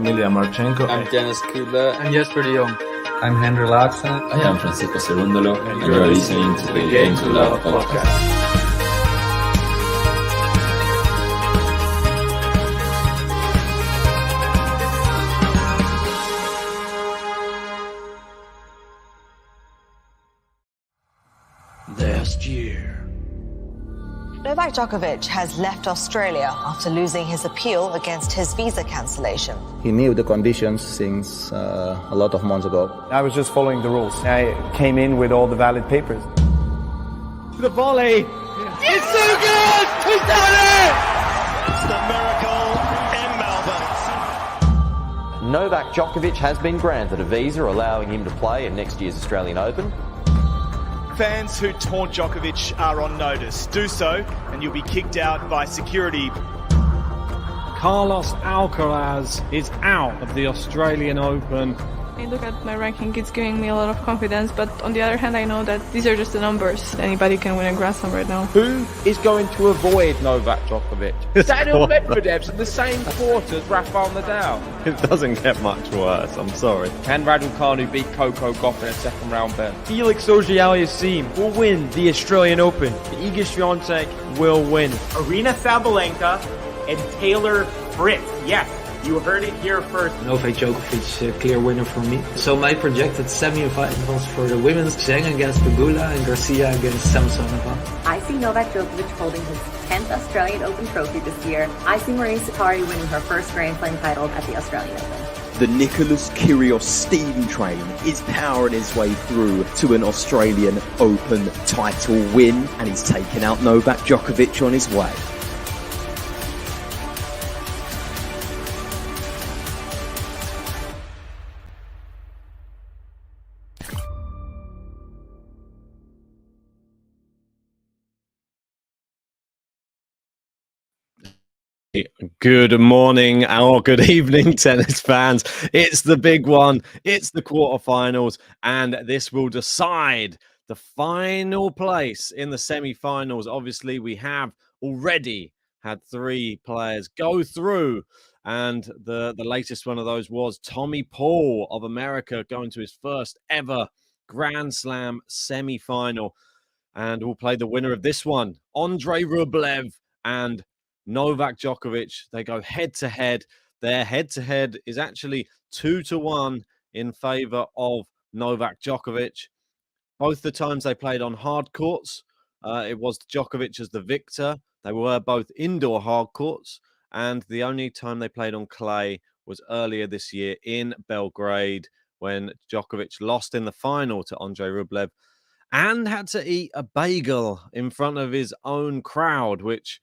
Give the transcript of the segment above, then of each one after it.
Emilia Marchenko. I'm Dennis Kudla. I'm Jesper de Jong. I'm Henry Larsen. I am Francisco Cerundolo, and you are listening to the Game to Love podcast. Last year, Novak Djokovic has left Australia after losing his appeal against his visa cancellation. He knew the conditions since a lot of months ago. I was just following the rules. I came in with all the valid papers. The volley! It's so good! He's done it! It's the miracle in Melbourne. Novak Djokovic has been granted a visa allowing him to play in next year's Australian Open. Fans who taunt Djokovic are on notice. Do so and you'll be kicked out by security. Carlos Alcaraz is out of the Australian Open. I look at my ranking, it's giving me a lot of confidence, but on the other hand I know that these are just the numbers. Anybody can win a Grand Slam right now. Who is going to avoid Novak Djokovic? Daniel Medvedev's in the same court as Rafael Nadal. It doesn't get much worse, I'm sorry. Can Raducanu beat Coco Gauff in a second round bet? Felix Auger-Aliassime will win the Australian Open. Iga Swiatek will win. Aryna Sabalenka and Taylor Fritz. Yes. You heard it here first. Novak Djokovic, clear winner for me. So my projected semi-finals for the women's, Zheng against Pegula and Garcia against Samsonova. I see Novak Djokovic holding his 10th Australian Open trophy this year. I see Maria Sakkari winning her first Grand Slam title at the Australian Open. The Nicholas Kyrgios steam train is powering his way through to an Australian Open title win, and he's taken out Novak Djokovic on his way. Good morning or good evening, tennis fans. It's the big one. It's the quarterfinals, and this will decide the final place in the semi-finals. Obviously, we have already had 3 players go through, and the latest one of those was Tommy Paul of America going to his first ever Grand Slam semi-final. And we'll play the winner of this one, Andrey Rublev and Novak Djokovic. They go head-to-head. Their head-to-head is actually 2-1 in favor of Novak Djokovic. Both the times they played on hard courts, it was Djokovic as the victor. They were both indoor hard courts, and the only time they played on clay was earlier this year in Belgrade when Djokovic lost in the final to Andrey Rublev and had to eat a bagel in front of his own crowd, which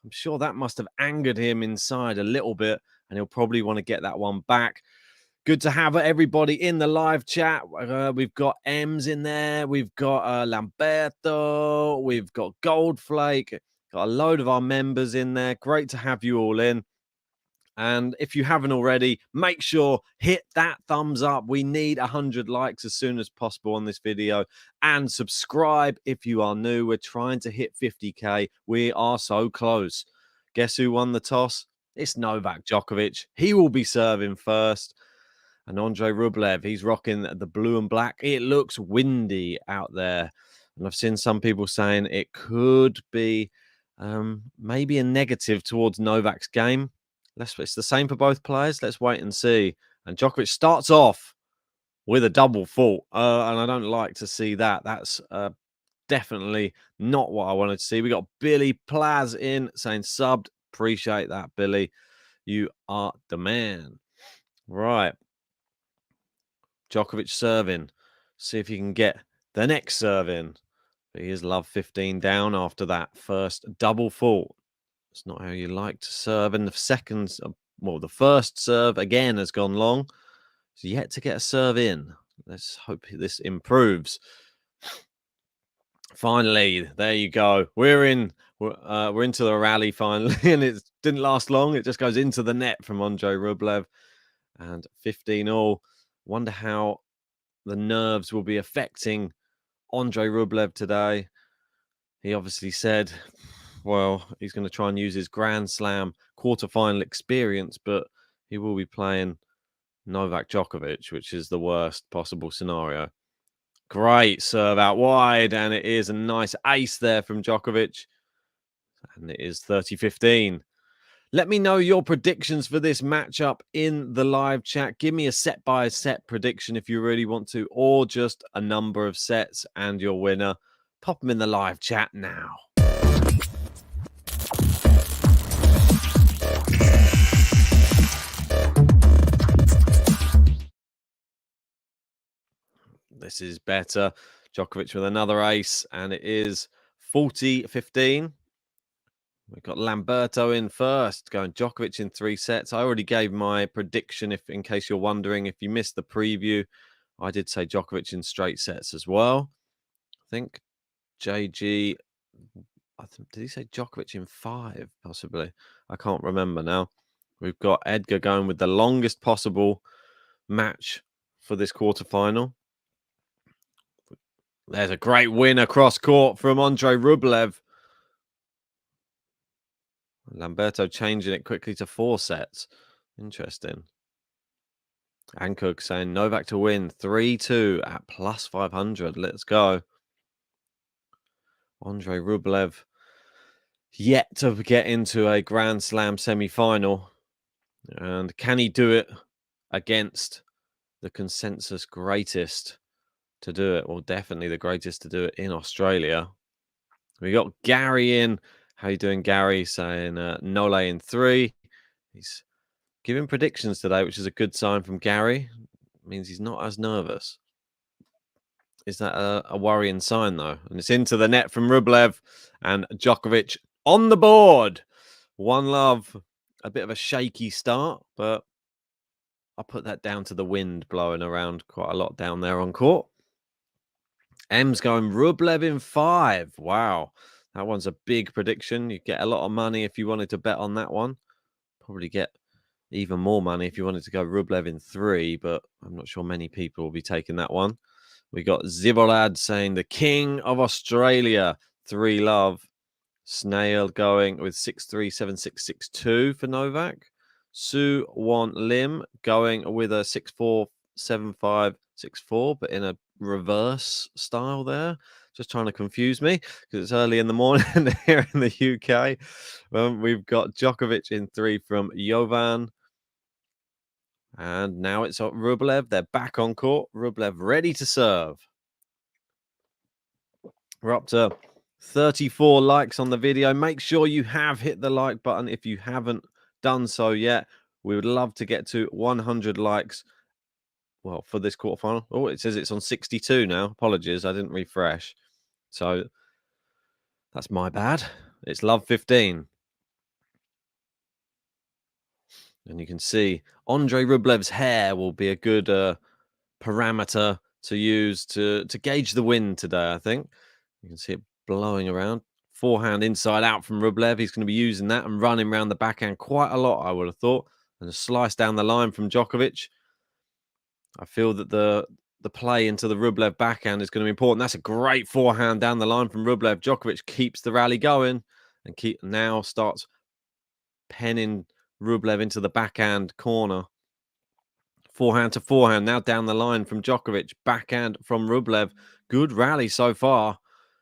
I'm sure that must have angered him inside a little bit, and he'll probably want to get that one back. Good to have everybody in the live chat. We've got Ems in there. We've got Lamberto. We've got Goldflake. Got a load of our members in there. Great to have you all in. And if you haven't already, make sure hit that thumbs up. We need 100 likes as soon as possible on this video. And subscribe if you are new. We're trying to hit 50k. We are so close. Guess who won the toss? It's Novak Djokovic. He will be serving first. And Andrey Rublev, he's rocking the blue and black. It looks windy out there. And I've seen some people saying it could be maybe a negative towards Novak's game. It's the same for both players. Let's wait and see. And Djokovic starts off with a double fault. And I don't like to see that. That's definitely not what I wanted to see. We got Billy Plaz in saying subbed. Appreciate that, Billy. You are the man. Right. Djokovic serving. See if he can get the next serve in. But he is love 15 down after that first double fault. It's not how you like to serve. And the the first serve again has gone long. He's yet to get a serve in. Let's hope this improves. Finally, there you go. We're into the rally finally, and it didn't last long. It just goes into the net from Andrey Rublev, and 15-all. Wonder how the nerves will be affecting Andrey Rublev today. He obviously said, well, he's going to try and use his Grand Slam quarterfinal experience, but he will be playing Novak Djokovic, which is the worst possible scenario. Great serve out wide, and it is a nice ace there from Djokovic. And it is 30-15. Let me know your predictions for this matchup in the live chat. Give me a set-by-set prediction if you really want to, or just a number of sets and your winner. Pop them in the live chat now. This is better. Djokovic with another ace, and it is 40-15. We've got Lamberto in first, going Djokovic in 3 sets. I already gave my prediction, if in case you're wondering. If you missed the preview, I did say Djokovic in straight sets as well. I think JG, did he say Djokovic in 5, possibly? I can't remember now. We've got Edgar going with the longest possible match for this quarterfinal. There's a great win across court from Andrey Rublev. Lamberto changing it quickly to 4 sets. Interesting. Ankug saying Novak to win 3-2 at plus 500. Let's go. Andrey Rublev yet to get into a Grand Slam semi-final. And can he do it against the consensus greatest to do it? Well, definitely the greatest to do it in Australia. We got Gary in. How you doing, Gary? Saying Nole in 3. He's giving predictions today, which is a good sign from Gary. It means he's not as nervous. Is that a worrying sign, though? And it's into the net from Rublev, and Djokovic on the board. 1-love. A bit of a shaky start, but I'll put that down to the wind blowing around quite a lot down there on court. M's going Rublev in 5. Wow. That one's a big prediction. You get a lot of money if you wanted to bet on that one. Probably get even more money if you wanted to go Rublev in 3, but I'm not sure many people will be taking that one. We got Zivolad saying the King of Australia, 3-love. Snail going with 6-3, 7-6, 6-2 for Novak. Su Won Lim going with a 6-4, 7-5, 6-4, but in a reverse style there. Just trying to confuse me because it's early in the morning here in the UK. We've got Djokovic in 3 from Jovan. And now it's Rublev. They're back on court. Rublev ready to serve. We're up to 34 likes on the video. Make sure you have hit the like button if you haven't done so yet. We would love to get to 100 likes. Well, for this quarterfinal. Oh, it says it's on 62 now. Apologies, I didn't refresh. So that's my bad. It's love 15. And you can see Andrey Rublev's hair will be a good parameter to use to gauge the wind today, I think. You can see it blowing around. Forehand inside out from Rublev. He's going to be using that and running around the backhand quite a lot, I would have thought. And a slice down the line from Djokovic. I feel that the play into the Rublev backhand is going to be important. That's a great forehand down the line from Rublev. Djokovic keeps the rally going and now starts penning Rublev into the backhand corner. Forehand to forehand. Now down the line from Djokovic. Backhand from Rublev. Good rally so far.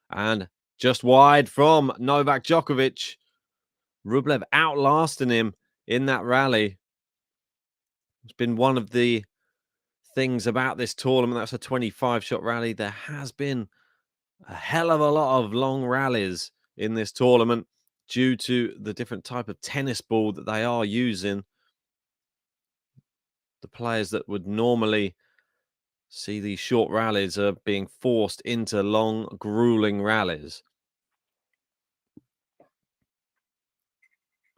And just wide from Novak Djokovic. Rublev outlasting him in that rally. It's been one of the things about this tournament. That's a 25-shot rally. There has been a hell of a lot of long rallies in this tournament due to the different type of tennis ball that they are using. The players that would normally see these short rallies are being forced into long, grueling rallies.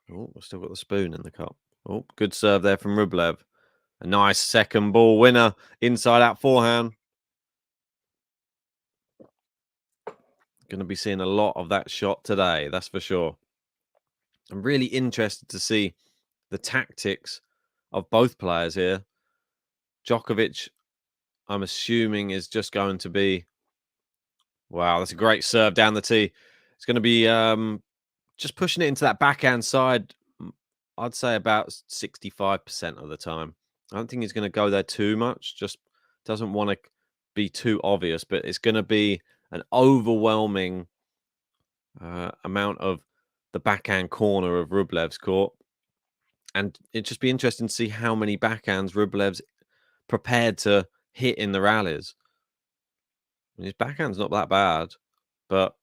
Oh, we've still got the spoon in the cup. Oh, good serve there from Rublev. A nice second ball winner. Inside out forehand. Going to be seeing a lot of that shot today, that's for sure. I'm really interested to see the tactics of both players here. Djokovic, I'm assuming, is just going to be... Wow, that's a great serve down the tee. It's going to be just pushing it into that backhand side. I'd say about 65% of the time. I don't think he's going to go there too much. Just doesn't want to be too obvious, but it's going to be an overwhelming amount of the backhand corner of Rublev's court. And it'd just be interesting to see how many backhands Rublev's prepared to hit in the rallies. His backhand's not that bad, but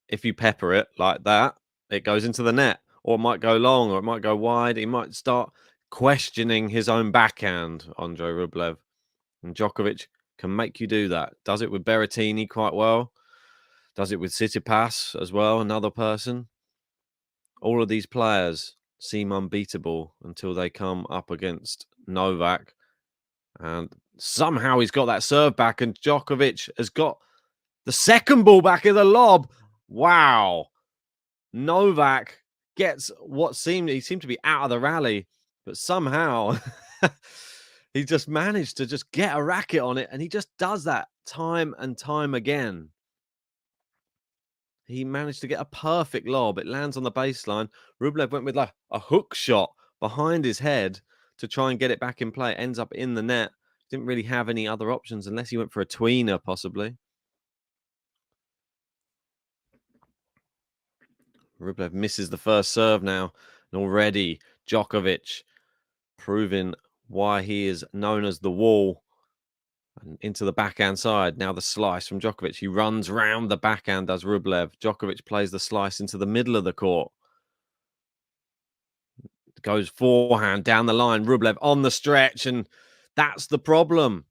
if you pepper it like that, it goes into the net, or it might go long, or it might go wide. He might start questioning his own backhand, Andrey Rublev. And Djokovic can make you do that. Does it with Berrettini quite well. Does it with Tsitsipas as well, another person. All of these players seem unbeatable until they come up against Novak. And somehow he's got that serve back, and Djokovic has got the second ball back in the lob. Wow. Novak gets he seemed to be out of the rally, but somehow he just managed to just get a racket on it, and he just does that time and time again. He managed to get a perfect lob. It lands on the baseline. Rublev went with like a hook shot behind his head to try and get it back in play. It ends up in the net. Didn't really have any other options unless he went for a tweener, possibly. Rublev misses the first serve now. And already Djokovic proving why he is known as the wall. And into the backhand side. Now the slice from Djokovic. He runs round the backhand, does Rublev. Djokovic plays the slice into the middle of the court. Goes forehand down the line. Rublev on the stretch. And that's the problem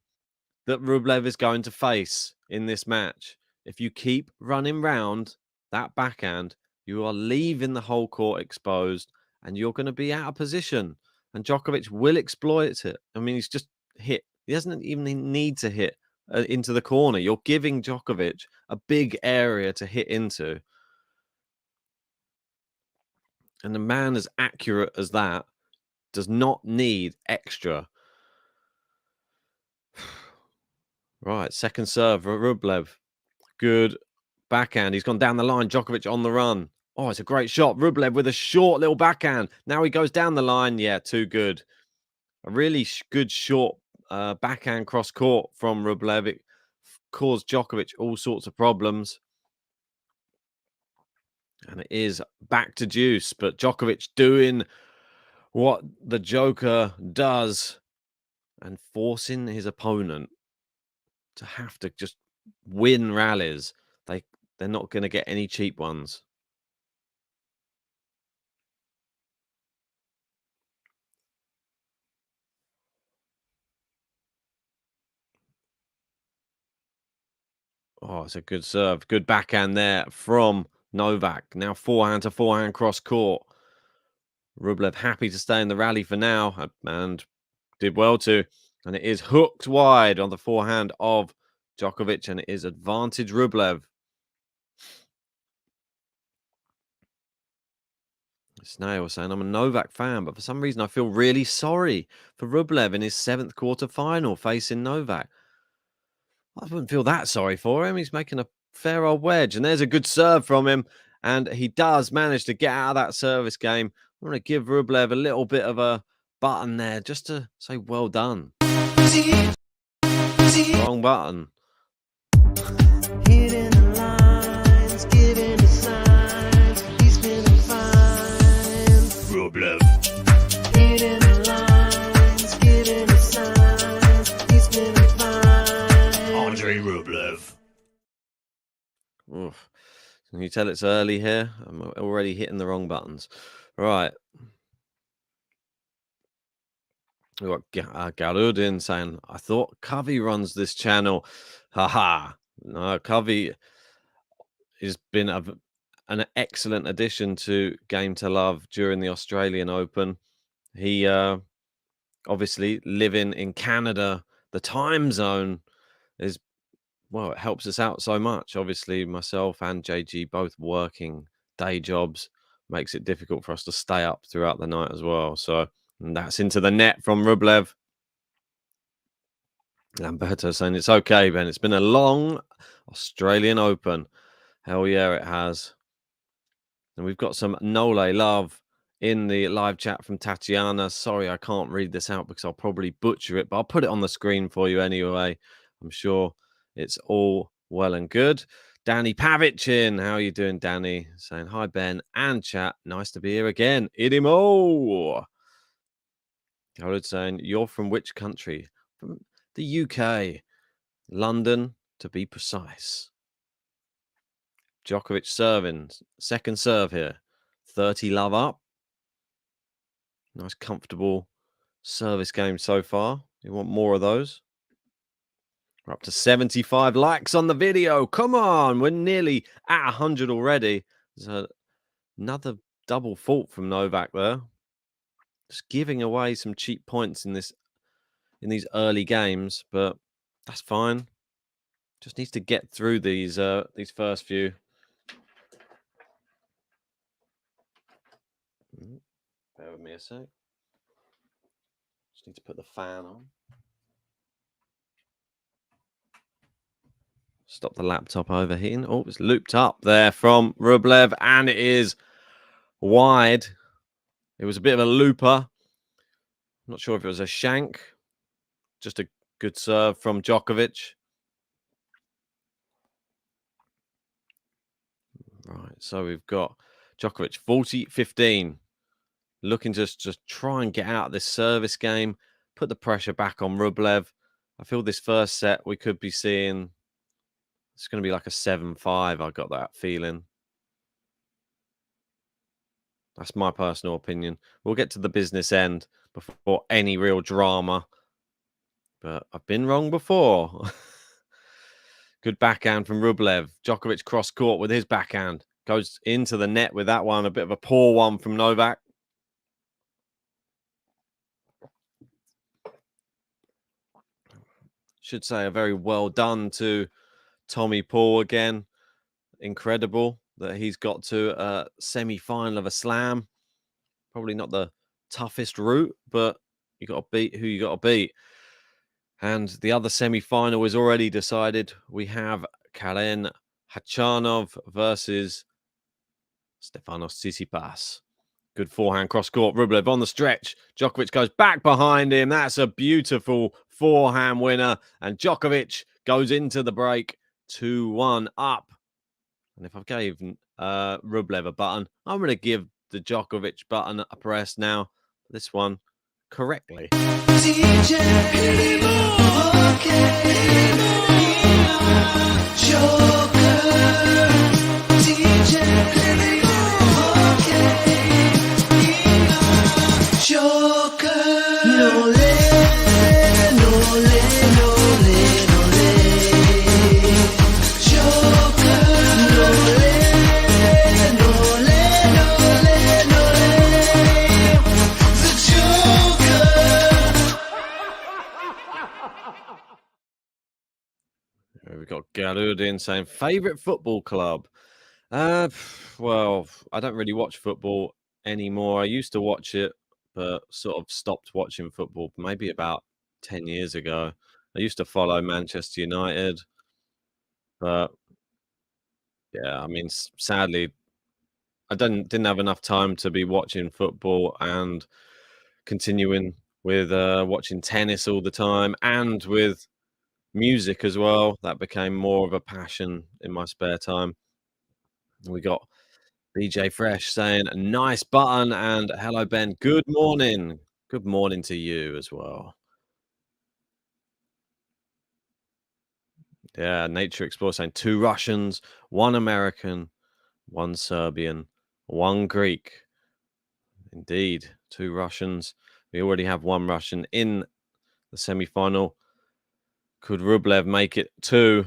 that Rublev is going to face in this match. If you keep running round that backhand, you are leaving the whole court exposed and you're going to be out of position. And Djokovic will exploit it. I mean, he's just hit. He doesn't even need to hit into the corner. You're giving Djokovic a big area to hit into. And a man as accurate as that does not need extra. Right, second serve for Rublev. Good backhand. He's gone down the line. Djokovic on the run. Oh, it's a great shot. Rublev with a short little backhand. Now he goes down the line. Yeah, too good. A really good short backhand cross court from Rublev. It caused Djokovic all sorts of problems. And it is back to deuce. But Djokovic doing what the Joker does and forcing his opponent to have to just win rallies. They're not going to get any cheap ones. Oh, it's a good serve. Good backhand there from Novak. Now forehand to forehand cross court. Rublev happy to stay in the rally for now and did well to. And it is hooked wide on the forehand of Djokovic, and it is advantage Rublev. Snail saying, I'm a Novak fan, but for some reason I feel really sorry for Rublev in his 7th quarter final facing Novak. I wouldn't feel that sorry for him. He's making a fair old wedge, and there's a good serve from him, and he does manage to get out of that service game. I'm going to give Rublev a little bit of a button there just to say well done. Wrong button. Hitting the lines, giving the signs, he's feeling fine. Rublev. Hitting the lines, giving the signs, he's feeling fine. Andrey Rublev. Oof. Can you tell it's early here? I'm already hitting the wrong buttons. Right. We've got Garudin saying, I thought Covey runs this channel. Haha. No, Covey has been an excellent addition to Game to Love during the Australian Open. He obviously living in Canada, the time zone is, well, it helps us out so much. Obviously, myself and JG both working day jobs makes it difficult for us to stay up throughout the night as well. So, and that's into the net from Rublev. Lamberto saying, it's okay, Ben. It's been a long Australian Open. Hell yeah, it has. And we've got some Nole love in the live chat from Tatiana. Sorry, I can't read this out because I'll probably butcher it, but I'll put it on the screen for you anyway. I'm sure it's all well and good. Danny Pavichin, how are you doing, Danny? Saying hi, Ben and chat. Nice to be here again. Idimo. Howard saying, you're from which country? From the UK. London, to be precise. Djokovic serving. Second serve here. 30 love up. Nice, comfortable service game so far. You want more of those? We're up to 75 likes on the video. Come on. We're nearly at 100 already. There's another double fault from Novak there. Just giving away some cheap points in these early games, but that's fine. Just needs to get through these first few. Bear with me a sec. Just need to put the fan on. Stop the laptop overheating. Oh, it's looped up there from Rublev, and it is wide. It was a bit of a looper. Not sure if it was a shank. Just a good serve from Djokovic. Right, so we've got Djokovic 40-15. Looking to just try and get out of this service game. Put the pressure back on Rublev. I feel this first set we could be seeing... It's going to be like a 7-5. I got that feeling. That's my personal opinion. We'll get to the business end before any real drama. But I've been wrong before. Good backhand from Rublev. Djokovic cross court with his backhand. Goes into the net with that one. A bit of a poor one from Novak. Should say a very well done to Tommy Paul again. Incredible that he's got to a semi-final of a slam. Probably not the toughest route, but you got to beat who you got to beat. And the other semi-final is already decided. We have Karen Khachanov versus Stefanos Tsitsipas. Good forehand cross court. Rublev on the stretch. Djokovic goes back behind him. That's a beautiful forehand winner. And Djokovic goes into the break 2-1 up. And if I gave Rublev a button, I'm going to give the Djokovic button a press now. This one correctly. We've got Galudin saying, favourite football club? Well, I don't really watch football anymore. I used to watch it, but sort of stopped watching football maybe about 10 years ago. I used to follow Manchester United, but yeah, I mean, sadly, I didn't have enough time to be watching football and continuing with watching tennis all the time and with music as well. That became more of a passion in my spare time. We got BJ Fresh saying, nice button, and hello, Ben. Good morning. Good morning to you as well. Yeah, Nature Explorer saying 2 Russians, 1 American, 1 Serbian, 1 Greek. Indeed, 2 Russians. We already have 1 Russian in the semi-final. Could Rublev make it 2?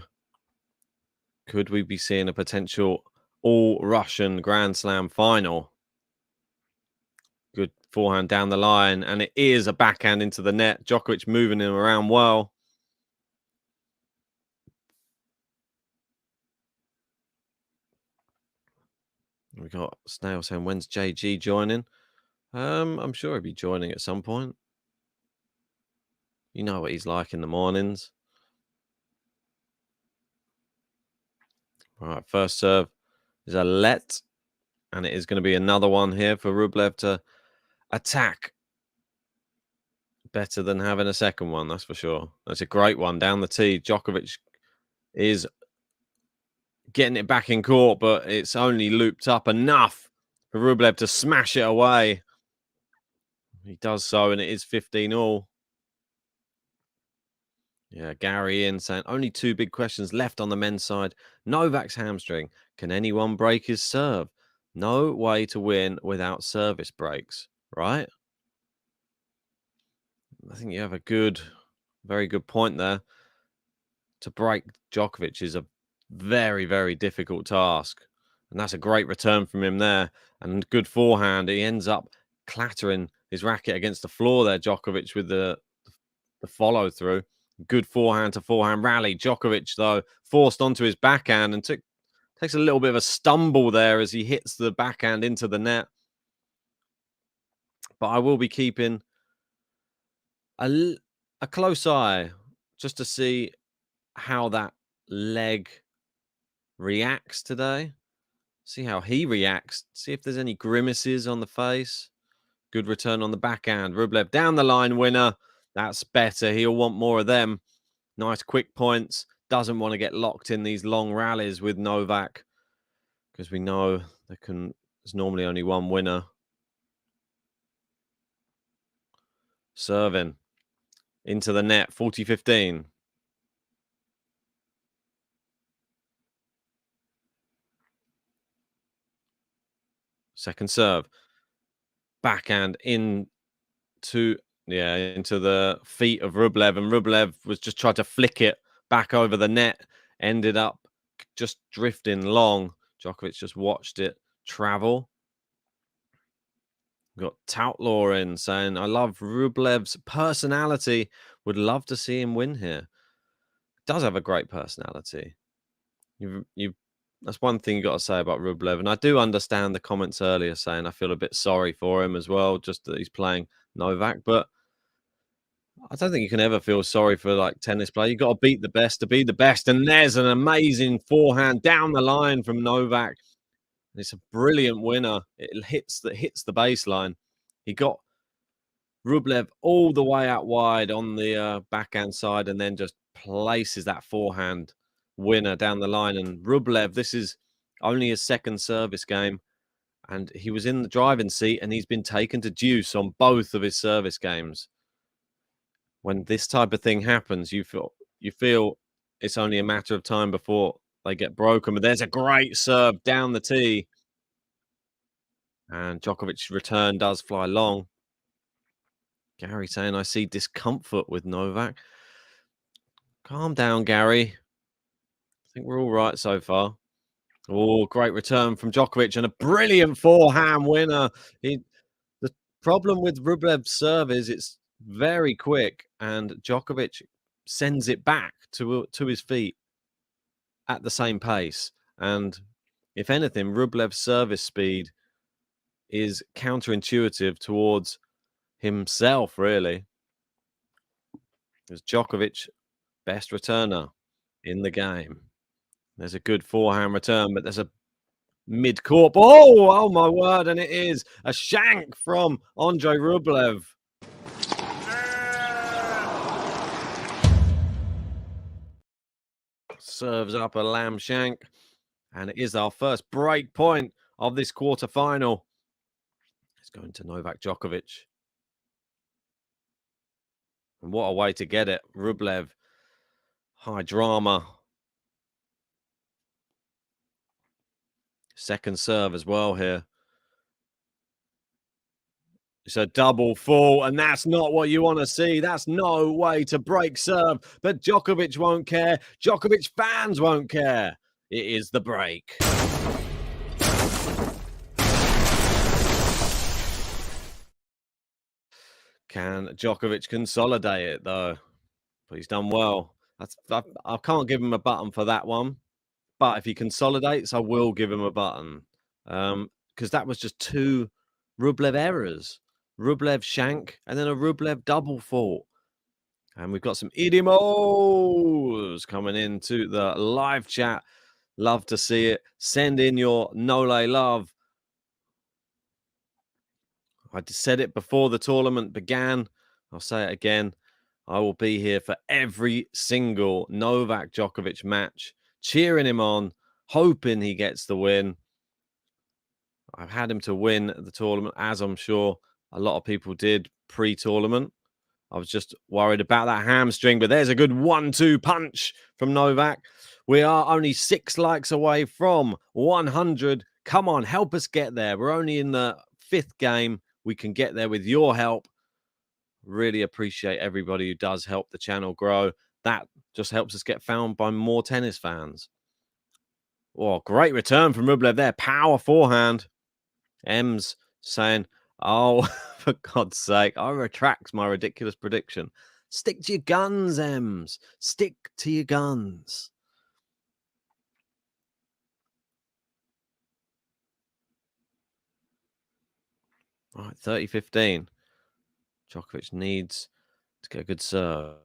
Could we be seeing a potential all-Russian Grand Slam final? Good forehand down the line, and it is a backhand into the net. Djokovic moving him around well. We got Snail saying, when's JG joining? I'm sure he'll be joining at some point. You know what he's like in the mornings. All right, first serve is a let. And it is going to be another one here for Rublev to attack. Better than having a second one, that's for sure. That's a great one down the tee. Djokovic is getting it back in court, but it's only looped up enough for Rublev to smash it away. He does so, and it is 15-all. Yeah, Gary in saying, only 2 big questions left on the men's side. Novak's hamstring. Can anyone break his serve? No way to win without service breaks, right? I think you have a very good point there. To break Djokovic is a very, very difficult task. And that's a great return from him there. And good forehand. He ends up clattering his racket against the floor there, Djokovic, with the follow through. Good forehand to forehand rally. Djokovic, though, forced onto his backhand and takes a little bit of a stumble there as he hits the backhand into the net. But I will be keeping a close eye just to see how that leg reacts today. See how he reacts. See if there's any grimaces on the face. Good return on the backhand. Rublev down the line winner. That's better. He'll want more of them. Nice quick points. Doesn't want to get locked in these long rallies with Novak because we know there's normally only one winner. Serving into the net. 40-15. Second serve. Backhand into the feet of Rublev. And Rublev was just trying to flick it back over the net. Ended up just drifting long. Djokovic just watched it travel. We've got Toutlaw in saying, I love Rublev's personality. Would love to see him win here. Does have a great personality. That's one thing you got to say about Rublev. And I do understand the comments earlier saying I feel a bit sorry for him as well, just that he's playing Novak. But I don't think you can ever feel sorry for like tennis play. You've got to beat the best to be the best. And there's an amazing forehand down the line from Novak. It's a brilliant winner. It hits the baseline. He got Rublev all the way out wide on the backhand side and then just places that forehand winner down the line. And Rublev, this is only his second service game, and he was in the driving seat and he's been taken to deuce on both of his service games. When this type of thing happens, you feel it's only a matter of time before they get broken. But there's a great serve down the tee, and Djokovic's return does fly long. Gary saying, I see discomfort with Novak. Calm down, Gary. I think we're all right so far. Oh, great return from Djokovic and a brilliant forehand winner. The problem with Rublev's serve is it's very quick, and Djokovic sends it back to his feet at the same pace. And if anything, Rublev's service speed is counterintuitive towards himself, really. There's Djokovic, best returner in the game. There's a good forehand return, but there's a mid-court. Oh my word, and it is a shank from Andrey Rublev. Serves up a lamb shank, and it is our first break point of this quarterfinal. It's going to Novak Djokovic. And what a way to get it. Rublev, high drama. Second serve as well here. It's a double fall, and that's not what you want to see. That's no way to break serve. But Djokovic won't care. Djokovic fans won't care. It is the break. Can Djokovic consolidate it, though? But he's done well. I can't give him a button for that one. But if he consolidates, I will give him a button. Because that was just 2 Rublev errors. Rublev shank and then a Rublev double fault. And we've got some idimos coming into the live chat. Love to see it. Send in your Nole love I said it before the tournament began. I'll say it again. I will be here for every single Novak Djokovic match, cheering him on, hoping he gets the win. I've had him to win the tournament, as I'm sure a lot of people did pre-tournament. I was just worried about that hamstring, but there's a good 1-2 punch from Novak. We are only 6 likes away from 100. Come on, help us get there. We're only in the 5th game. We can get there with your help. Really appreciate everybody who does help the channel grow. That just helps us get found by more tennis fans. Oh, great return from Rublev there. Power forehand. M's saying, oh, for God's sake, I retract my ridiculous prediction. Stick to your guns, M's. Stick to your guns. All right, 30-15. Djokovic needs to get a good serve.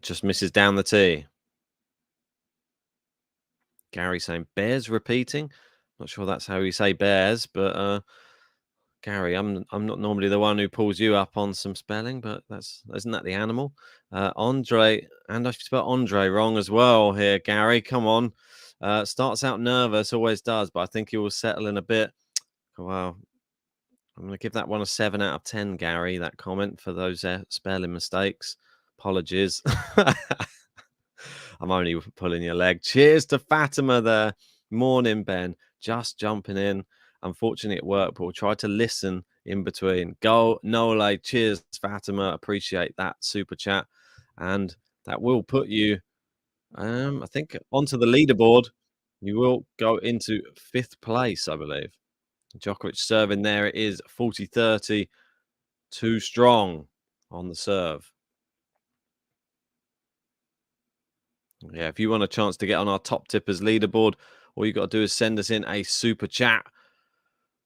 Just misses down the tee. Gary saying bears repeating. Not sure that's how you say bears, but Gary, I'm not normally the one who pulls you up on some spelling, but isn't that the animal? Andrey, and I spelled Andrey wrong as well here, Gary. Come on. Starts out nervous, always does, but I think he will settle in a bit. Wow. I'm going to give that one a 7 out of 10, Gary, that comment, for those spelling mistakes. Apologies. I'm only pulling your leg. Cheers to Fatima there. Morning, Ben. Just jumping in. Unfortunately, it worked, but we'll try to listen in between. Go, Nole. Cheers, Fatima. Appreciate that super chat. And that will put you, I think, onto the leaderboard. You will go into 5th place, I believe. Djokovic serving there. It is 40-30. Too strong on the serve. Yeah, if you want a chance to get on our top tippers leaderboard, all you got to do is send us in a super chat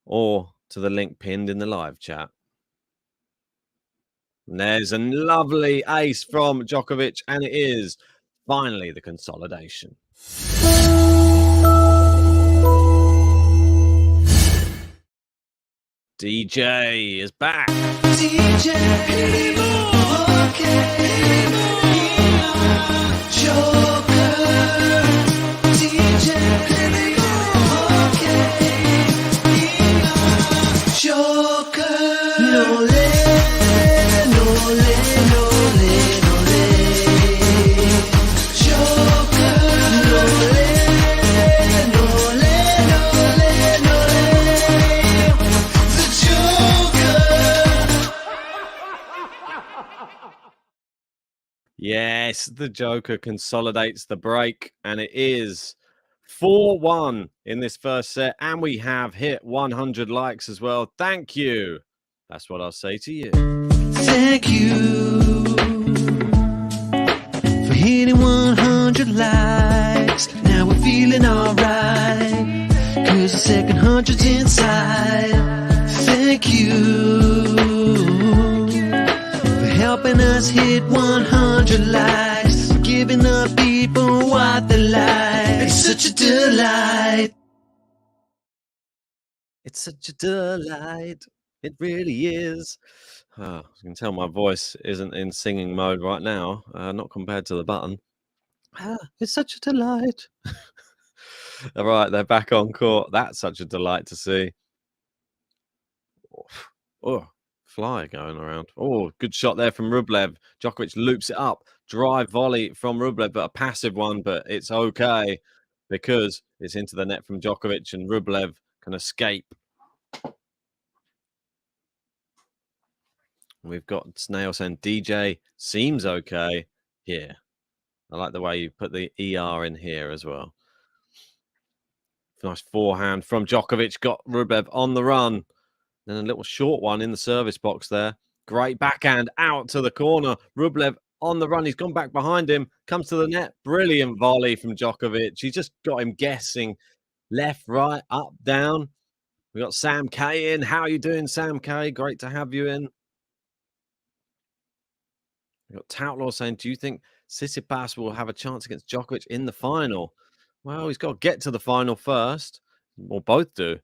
or to the link pinned in the live chat. And there's a lovely ace from Djokovic, and it is finally the consolidation. DJ is back. DJ, Yes, the Joker consolidates the break, and it is 4-1 in this first set, and we have hit 100 likes as well. Thank you. That's what I'll say to you. Thank you for hitting 100 likes. Now we're feeling alright, 'cause the second 100's inside. Thank you for helping us hit 100 likes, giving the people what they like. It's such a delight. It's such a delight. It really is. You can tell my voice isn't in singing mode right now, not compared to the button. It's such a delight. All right, they're back on court. That's such a delight to see. Oh, fly going around. Oh, good shot there from Rublev. Djokovic loops it up. Drive volley from Rublev, but a passive one, but it's okay because it's into the net from Djokovic, and Rublev can escape. We've got Snail saying DJ seems okay here. I like the way you put the ER in here as well. Nice forehand from Djokovic. Got Rublev on the run. Then a little short one in the service box there. Great backhand out to the corner. Rublev on the run. He's gone back behind him. Comes to the net. Brilliant volley from Djokovic. He just got him guessing. Left, right, up, down. We got Sam K in. How are you doing, Sam K? Great to have you in. We got Toutlaw saying, do you think Tsitsipas will have a chance against Djokovic in the final? Well, he's got to get to the final first. Or both do.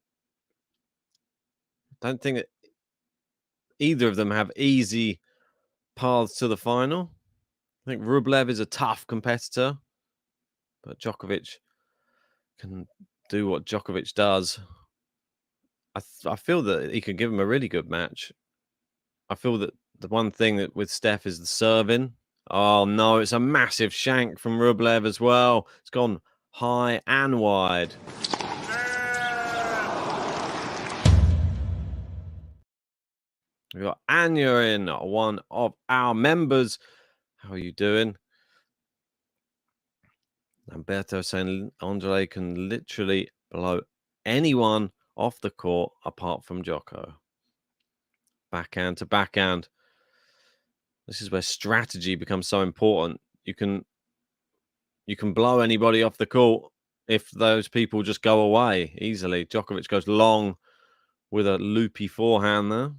Don't think that either of them have easy paths to the final. I think Rublev is a tough competitor, but Djokovic can do what Djokovic does. I feel that he could give him a really good match. I feel that the one thing that with Steph is the serving. Oh no, it's a massive shank from Rublev as well. It's gone high and wide. We've got Anya in, one of our members. How are you doing? Umberto saying Andrey can literally blow anyone off the court apart from Joko. Backhand to backhand. This is where strategy becomes so important. You can blow anybody off the court if those people just go away easily. Djokovic goes long with a loopy forehand there.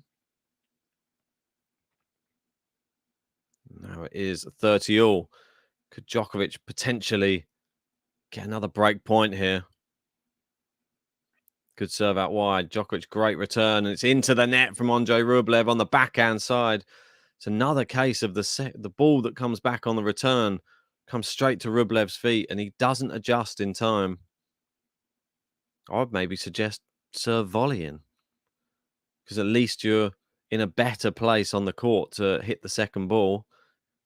Now it is 30 all. Could Djokovic potentially get another break point here? Good serve out wide. Djokovic, great return. And it's into the net from Andrey Rublev on the backhand side. It's another case of the ball that comes back on the return comes straight to Rublev's feet and he doesn't adjust in time. I would maybe suggest serve volleying because at least you're in a better place on the court to hit the second ball.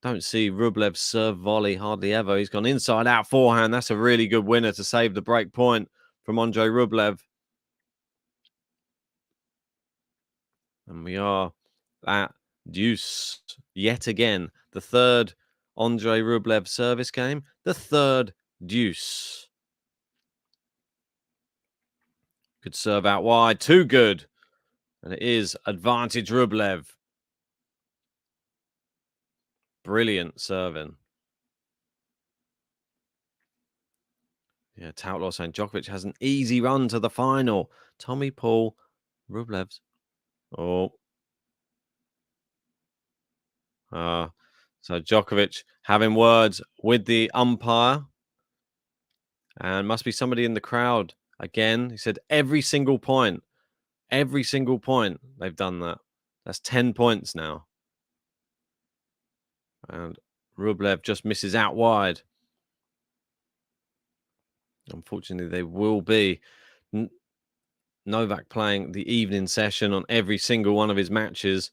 Don't see Rublev serve volley hardly ever. He's gone inside out forehand. That's a really good winner to save the break point from Andrey Rublev. And we are at deuce yet again. The third Andrey Rublev service game. The third deuce. Good serve out wide. Too good. And it is advantage Rublev. Brilliant serving. Yeah, Toutlaw saying Djokovic has an easy run to the final. Tommy Paul, Rublev's. Oh. So Djokovic having words with the umpire. And must be somebody in the crowd. Again, he said every single point. Every single point they've done that. That's 10 points now. And Rublev just misses out wide. Unfortunately, they will be Novak playing the evening session on every single one of his matches.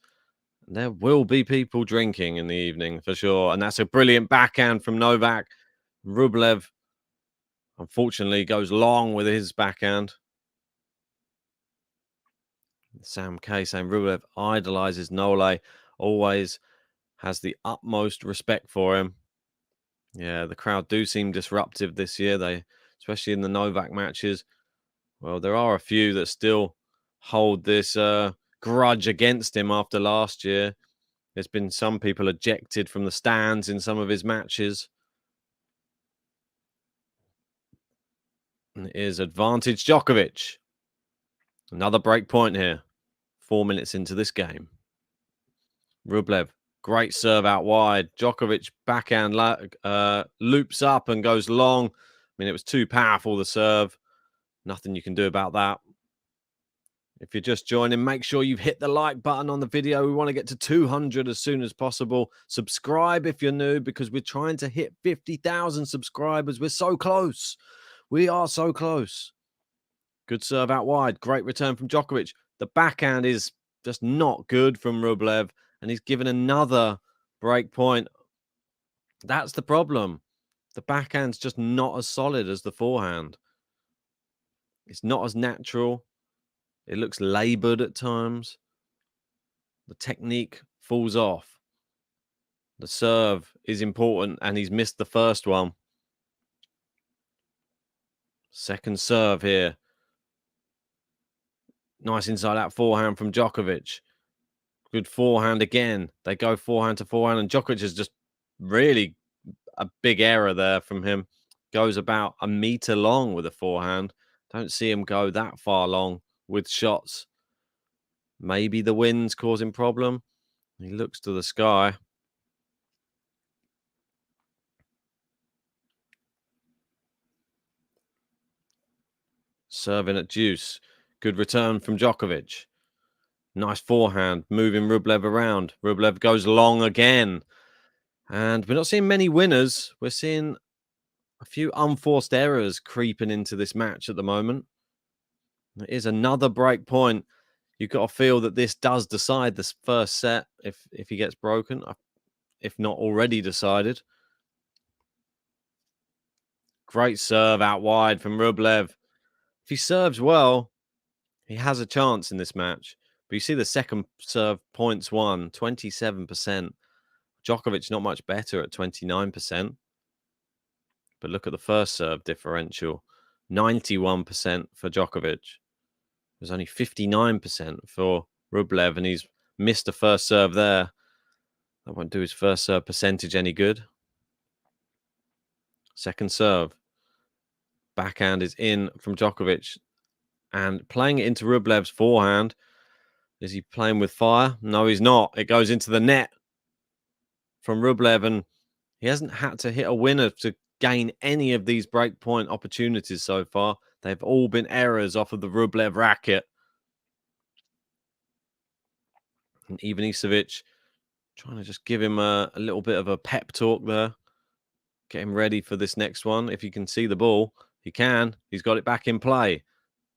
There will be people drinking in the evening for sure. And that's a brilliant backhand from Novak. Rublev, unfortunately, goes long with his backhand. Sam K saying Rublev idolizes Nole, always has the utmost respect for him. Yeah, the crowd do seem disruptive this year. They, especially in the Novak matches. Well, there are a few that still hold this grudge against him after last year. There's been some people ejected from the stands in some of his matches. And it is advantage Djokovic. Another break point here. 4 minutes into this game. Rublev, great serve out wide. Djokovic backhand loops up and goes long. I mean, it was too powerful, the serve. Nothing you can do about that. If you're just joining, make sure you've hit the like button on the video. We want to get to 200 as soon as possible. Subscribe if you're new because we're trying to hit 50,000 subscribers. We're so close. We are so close. Good serve out wide. Great return from Djokovic. The backhand is just not good from Rublev, and he's given another break point. That's the problem. The backhand's just not as solid as the forehand. It's not as natural. It looks labored at times. The technique falls off. The serve is important, and he's missed the first one. Second serve here. Nice inside-out forehand from Djokovic. Good forehand again. They go forehand to forehand, and Djokovic is just really a big error there from him. Goes about a meter long with a forehand. Don't see him go that far long with shots. Maybe the wind's causing problem. He looks to the sky. Serving at deuce. Good return from Djokovic. Nice forehand, moving Rublev around. Rublev goes long again. And we're not seeing many winners. We're seeing a few unforced errors creeping into this match at the moment. It is another break point. You've got to feel that this does decide this first set if he gets broken, if not already decided. Great serve out wide from Rublev. If he serves well, he has a chance in this match. But you see the second serve points won, 27%. Djokovic not much better at 29%. But look at the first serve differential. 91% for Djokovic. There's only 59% for Rublev, and he's missed a first serve there. That won't do his first serve percentage any good. Second serve. Backhand is in from Djokovic. And playing it into Rublev's forehand. Is he playing with fire? No, he's not. It goes into the net from Rublev, and he hasn't had to hit a winner to gain any of these breakpoint opportunities so far. They've all been errors off of the Rublev racket. And Ivanisevic trying to just give him a little bit of a pep talk there. Get him ready for this next one. If he can see the ball, he can. He's got it back in play.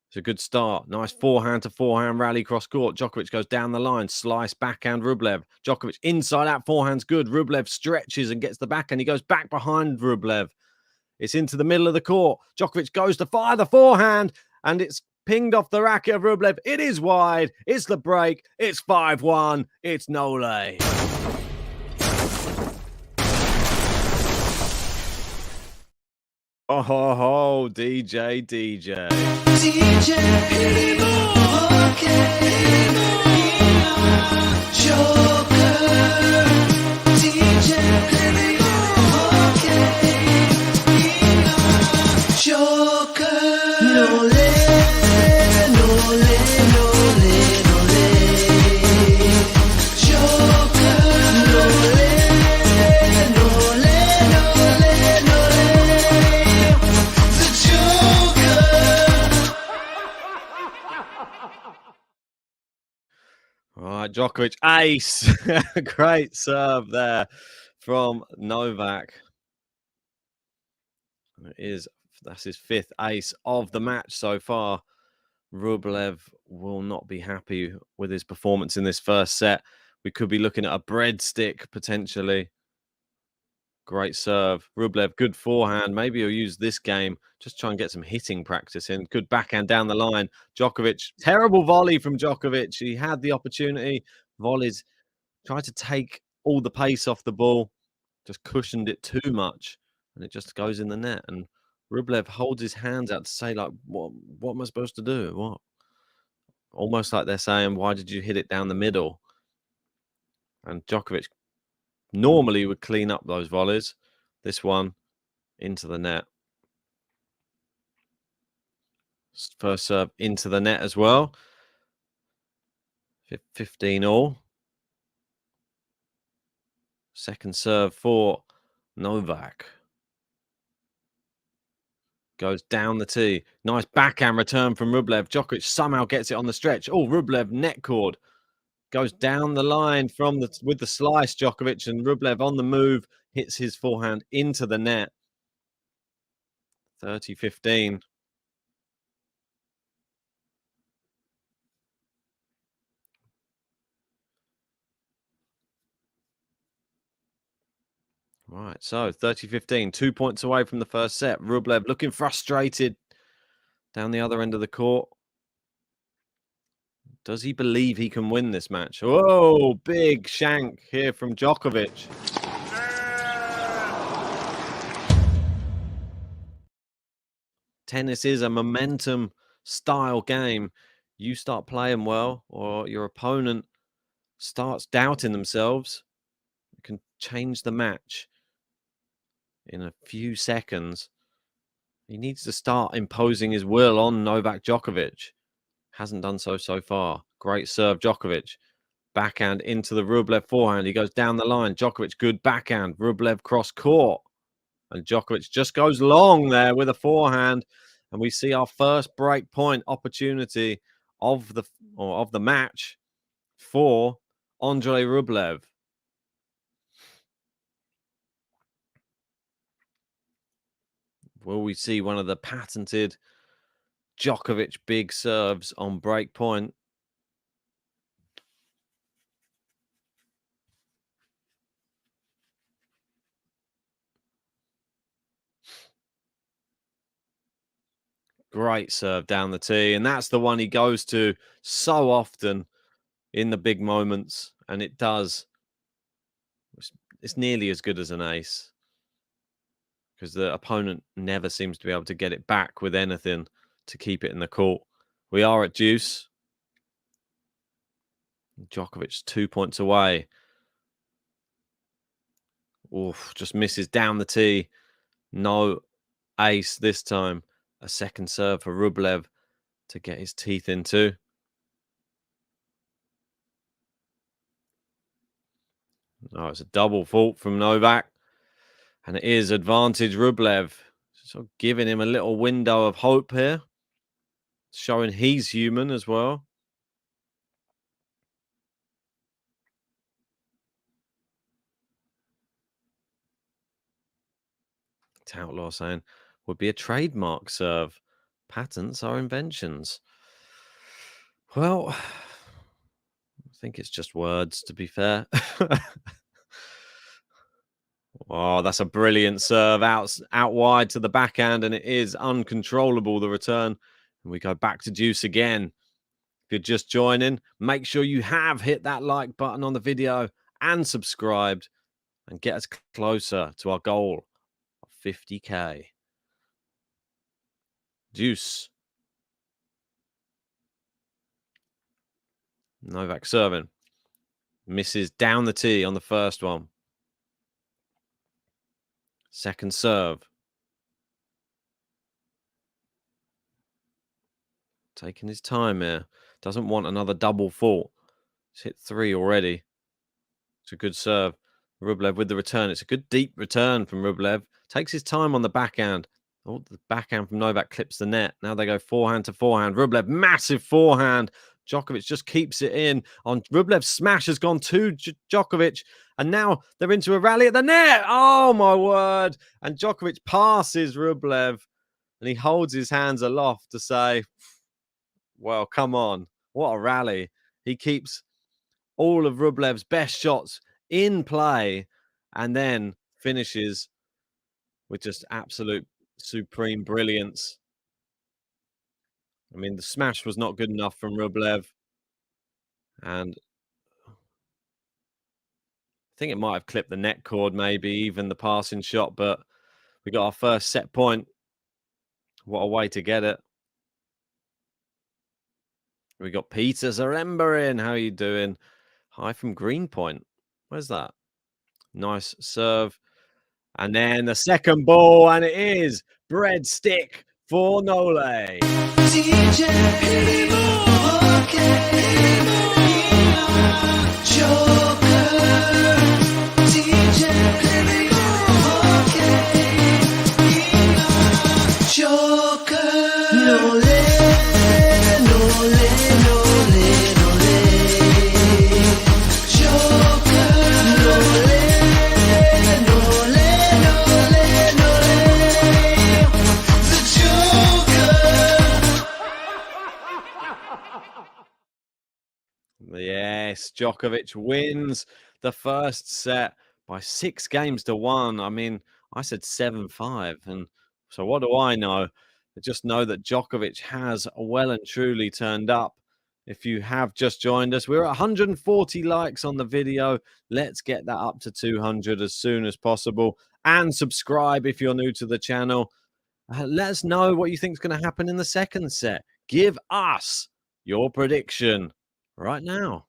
It's a good start. Nice forehand to forehand rally cross court. Djokovic goes down the line. Slice backhand Rublev. Djokovic inside out forehand's good. Rublev stretches and gets the backhand. He goes back behind Rublev. It's into the middle of the court. Djokovic goes to fire the forehand and it's pinged off the racket of Rublev. It is wide. It's the break. It's 5-1. It's Nole. Oh, ho, ho, DJ. DJ, Joker, DJ, Joker, Nole, Nole, Nole, Nole, Joker, Nole, Nole, Nole, Nole, the Joker. All right, Djokovic, ace. Great serve there from Novak. That's his fifth ace of the match so far. Rublev will not be happy with his performance in this first set. We could be looking at a breadstick potentially. Great serve. Rublev, good forehand. Maybe he'll use this game. Just try and get some hitting practice in. Good backhand down the line. Djokovic, terrible volley from Djokovic. He had the opportunity. Volleys, tried to take all the pace off the ball. Just cushioned it too much. And it just goes in the net. And Rublev holds his hands out to say, like, what am I supposed to do? What? Almost like they're saying, why did you hit it down the middle? And Djokovic normally would clean up those volleys. This one into the net. First serve into the net as well. 15 all. Second serve for Novak. Goes down the tee. Nice backhand return from Rublev. Djokovic somehow gets it on the stretch. Oh, Rublev net cord. Goes down the line with the slice, Djokovic, and Rublev on the move. Hits his forehand into the net. 30-15. Right, so 30-15, 2 points away from the first set. Rublev looking frustrated down the other end of the court. Does he believe he can win this match? Oh, big shank here from Djokovic. Tennis is a momentum style game. You start playing well or your opponent starts doubting themselves, you can change the match in a few seconds. He needs to start imposing his will on Novak Djokovic. Hasn't done so far. Great serve, Djokovic. Backhand into the Rublev forehand. He goes down the line. Djokovic, good backhand. Rublev cross court. And Djokovic just goes long there with a forehand. And we see our first break point opportunity of the match. for Andrey Rublev. Will we see one of the patented Djokovic big serves on break point? Great serve down the tee, and that's the one he goes to so often in the big moments, and it does. It's nearly as good as an ace because the opponent never seems to be able to get it back with anything to keep it in the court. We are at deuce. Djokovic 2 points away. Oof, just misses down the tee. No ace this time. A second serve for Rublev to get his teeth into. Oh, it's a double fault from Novak. And it is advantage Rublev. So giving him a little window of hope here. Showing he's human as well. Outlaw saying would be a trademark serve. Patents are inventions. Well, I think it's just words, to be fair. Oh, that's a brilliant serve out wide to the backhand, and it is uncontrollable, the return. And we go back to deuce again. If you're just joining, make sure you have hit that like button on the video and subscribed and get us closer to our goal of 50k. Deuce. Novak serving. Misses down the tee on the first one. Second serve. Taking his time here. Doesn't want another double fault. He's hit 3 already. It's a good serve. Rublev with the return. It's a good deep return from Rublev. Takes his time on the backhand. Oh, the backhand from Novak clips the net. Now they go forehand to forehand. Rublev, massive forehand. Djokovic just keeps it in. On Rublev's smash has gone to Djokovic. And now they're into a rally at the net. Oh, my word. And Djokovic passes Rublev. And he holds his hands aloft to say, well, come on. What a rally. He keeps all of Rublev's best shots in play and then finishes with just absolute supreme brilliance. I mean, the smash was not good enough from Rublev. And I think it might have clipped the net cord, maybe even the passing shot, but we got our first set point. What a way to get it. We got Peter Zaremba in. How are you doing? Hi from Greenpoint. Where's that? Nice serve. And then the second ball, and it is breadstick for Nole. Yes, Djokovic wins the first set by 6 games to 1. I mean, I said 7-5. And so what do I know? I just know that Djokovic has well and truly turned up. If you have just joined us, we're at 140 likes on the video. Let's get that up to 200 as soon as possible. And subscribe if you're new to the channel. Let us know what you think is going to happen in the second set. Give us your prediction right now.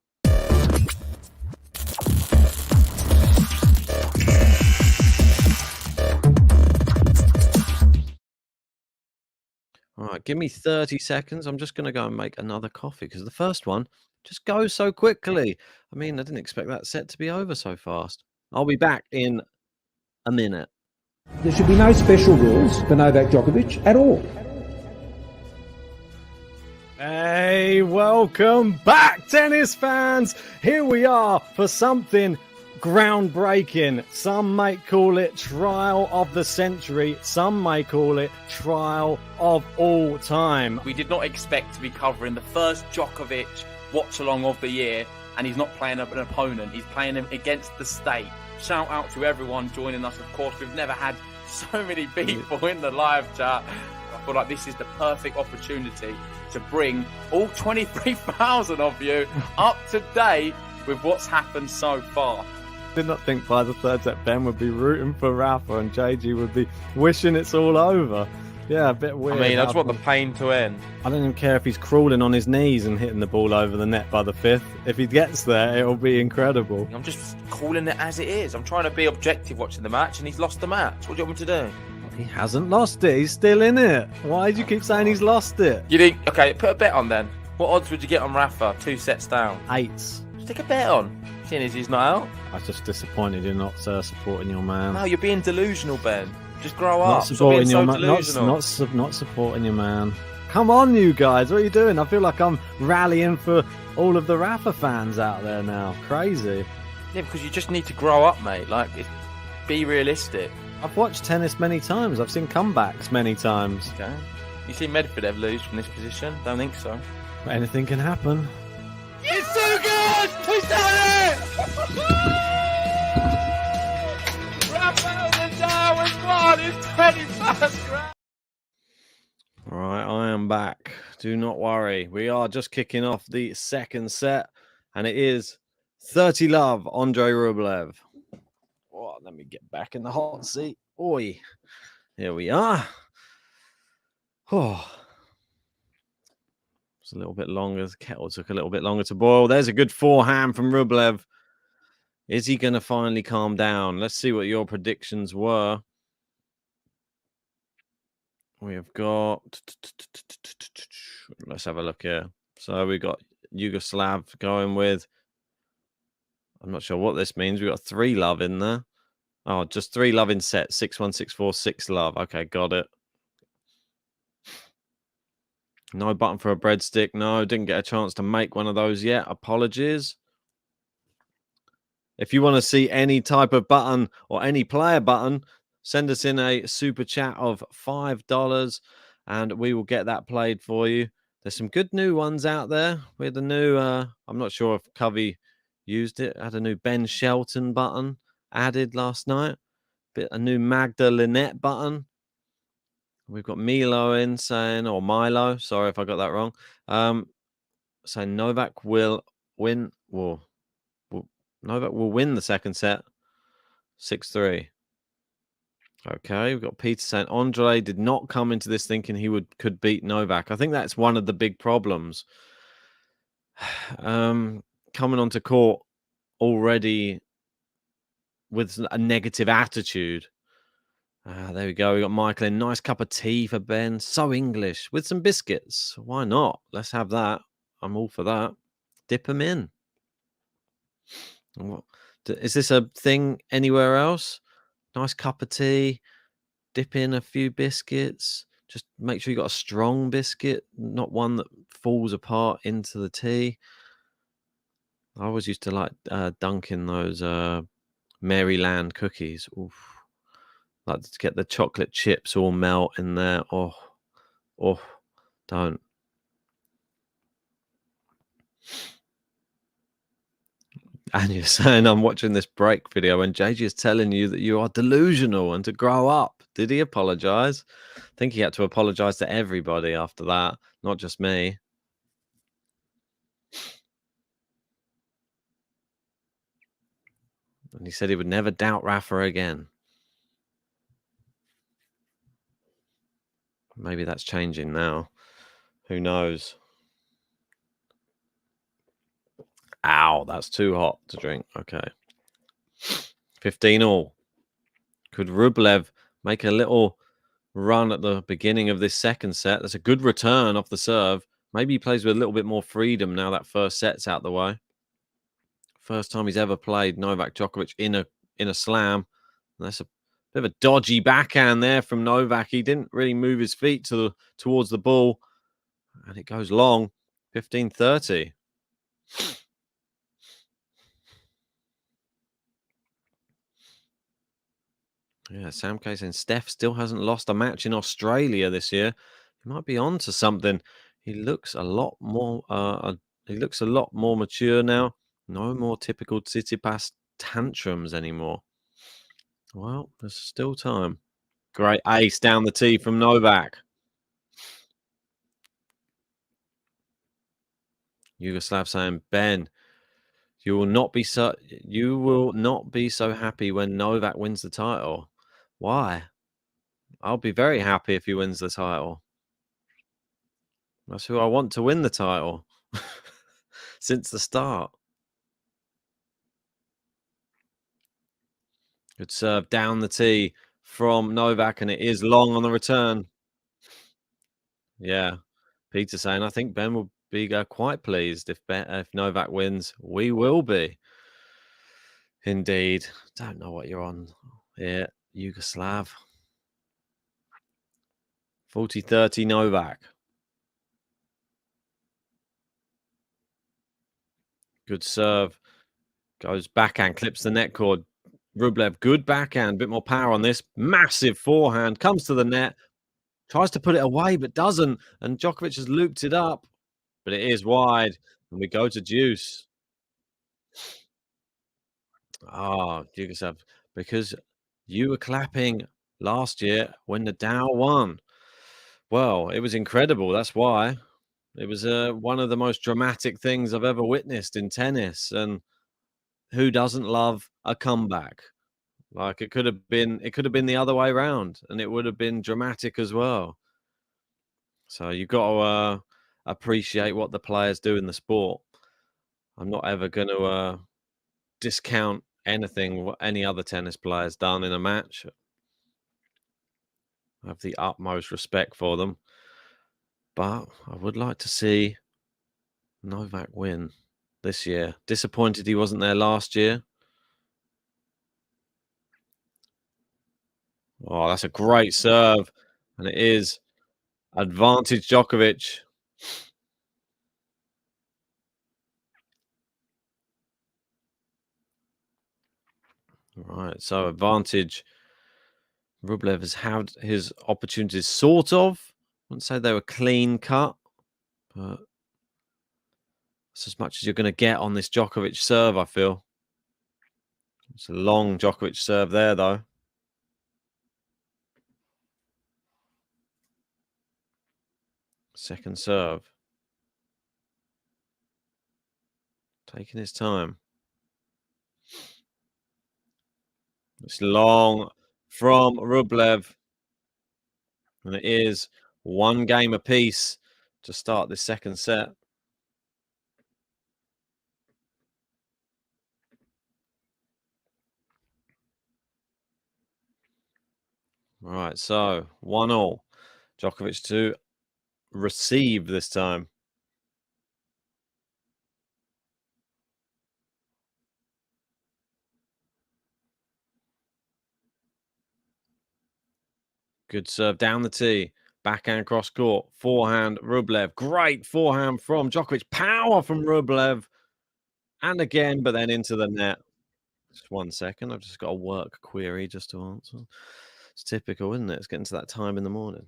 All right, give me 30 seconds. I'm just going to go and make another coffee because the first one just goes so quickly. I mean, I didn't expect that set to be over so fast. I'll be back in a minute. There should be no special rules for Novak Djokovic at all. Hey, welcome back, tennis fans. Here we are for something groundbreaking. Some might call it trial of the century. Some might call it trial of all time. We did not expect to be covering the first Djokovic watch-along of the year, and he's not playing an opponent. He's playing him against the state. Shout out to everyone joining us. Of course, we've never had so many people in the live chat. I feel like this is the perfect opportunity to bring all 23,000 of you up to date with what's happened so far. Did not think by the third set Ben would be rooting for Rafa and JG would be wishing it's all over. Yeah, a bit weird. I mean, I just want the pain to end. I don't even care if he's crawling on his knees and hitting the ball over the net by the fifth. If he gets there, it'll be incredible. I'm just calling it as it is. I'm trying to be objective watching the match, and he's lost the match. What do you want me to do? He hasn't lost it. He's still in it. Why do you keep saying he's lost it? You think, okay, put a bet on then. What odds would you get on Rafa 2 sets down? 8s. Stick a bet on. Seeing as he's not out. I was just disappointed you're not supporting your man. No, you're being delusional, Ben. Just grow up. Not supporting your man. Not Delusional. supporting your man. Come on, you guys. What are you doing? I feel like I'm rallying for all of the Rafa fans out there now. Crazy. Yeah, because you just need to grow up, mate. Like, be realistic. I've watched tennis many times. I've seen comebacks many times. Okay. You see Medvedev lose from this position? Don't think so. Anything can happen. It's too good! He's done it! Rafael Nadal has won his 21st grand. All right, I am back. Do not worry. We are just kicking off the second set, and it is 30-love, Andrey Rublev. Oh, let me get back in the hot seat. Oi. Here we are. Oh. It's a little bit longer. The kettle took a little bit longer to boil. There's a good forehand from Rublev. Is he going to finally calm down? Let's see what your predictions were. We have got... Let's have a look here. So we got Yugoslav going with... I'm not sure what this means. We've got 3-love in there. Oh, just 3-love in set. 6-1, 6-4, 6-love. Okay, got it. No button for a breadstick. No, didn't get a chance to make one of those yet. Apologies. If you want to see any type of button or any player button, send us in a super chat of $5 and we will get that played for you. There's some good new ones out there. With the new, I'm not sure if Covey used it. Had a new Ben Shelton button added last night. A new Magda Linette button. We've got Milo in saying, or Milo, sorry if I got that wrong. Saying Novak will win. Novak will win the second set 6-3. Okay, we've got Peter saying Andrey did not come into this thinking he could beat Novak. I think that's one of the big problems. Coming onto court already with a negative attitude. There we go. We got Michael in. Nice cup of tea for Ben. So English with some biscuits. Why not? Let's have that. I'm all for that. Dip them in. Is this a thing anywhere else? Nice cup of tea. Dip in a few biscuits. Just make sure you got a strong biscuit, not one that falls apart into the tea. I always used to like dunking those Maryland cookies. Oof. Like to get the chocolate chips all melt in there. Oh, don't. And you're saying I'm watching this break video and JJ is telling you that you are delusional and to grow up. Did he apologize? I think he had to apologize to everybody after that, not just me. And he said he would never doubt Rafa again. Maybe that's changing now. Who knows? Ow, that's too hot to drink. Okay. 15 all. Could Rublev make a little run at the beginning of this second set? That's a good return off the serve. Maybe he plays with a little bit more freedom now that first set's out the way. First time he's ever played Novak Djokovic in a slam. That's a bit of a dodgy backhand there from Novak. He didn't really move his feet towards the ball. And it goes long, 15-30. Yeah, Sam K saying Steph still hasn't lost a match in Australia this year. He might be on to something. He looks a lot more mature now. No more typical Tsitsipas tantrums anymore. Well, there's still time. Great ace down the tee from Novak. Yugoslav saying, Ben, you will not be so happy when Novak wins the title. Why? I'll be very happy if he wins the title. That's who I want to win the title since the start. Good serve down the tee from Novak, and it is long on the return. Yeah, Peter saying, I think Ben will be quite pleased if Novak wins. We will be. Indeed. Don't know what you're on here, Yugoslav. 40-30 Novak. Good serve. Goes backhand, clips the net cord. Rublev, good backhand, bit more power on this. Massive forehand, comes to the net. Tries to put it away, but doesn't. And Djokovic has looped it up. But it is wide. And we go to deuce. Ah, Yugoslav, because you were clapping last year when Nadal won. Well, it was incredible. That's why. It was one of the most dramatic things I've ever witnessed in tennis. And who doesn't love a comeback? Like it could have been the other way around, and it would have been dramatic as well. So you've got to appreciate what the players do in the sport. I'm not ever going to discount anything what any other tennis player's done in a match. I have the utmost respect for them. But I would like to see Novak win this year. Disappointed he wasn't there last year. Oh, that's a great serve. And it is advantage Djokovic. Right, so advantage. Rublev has had his opportunities sort of. I wouldn't say they were clean cut, but it's as much as you're going to get on this Djokovic serve, I feel. It's a long Djokovic serve there, though. Second serve. Taking his time. It's long from Rublev. And it is one game apiece to start this second set. Right, so 1-1. Djokovic to receive this time. Good serve down the tee. Backhand cross court. Forehand, Rublev. Great forehand from Djokovic. Power from Rublev. And again, but then into the net. Just 1 second. I've just got a work query just to answer. It's typical, isn't it? It's getting to that time in the morning.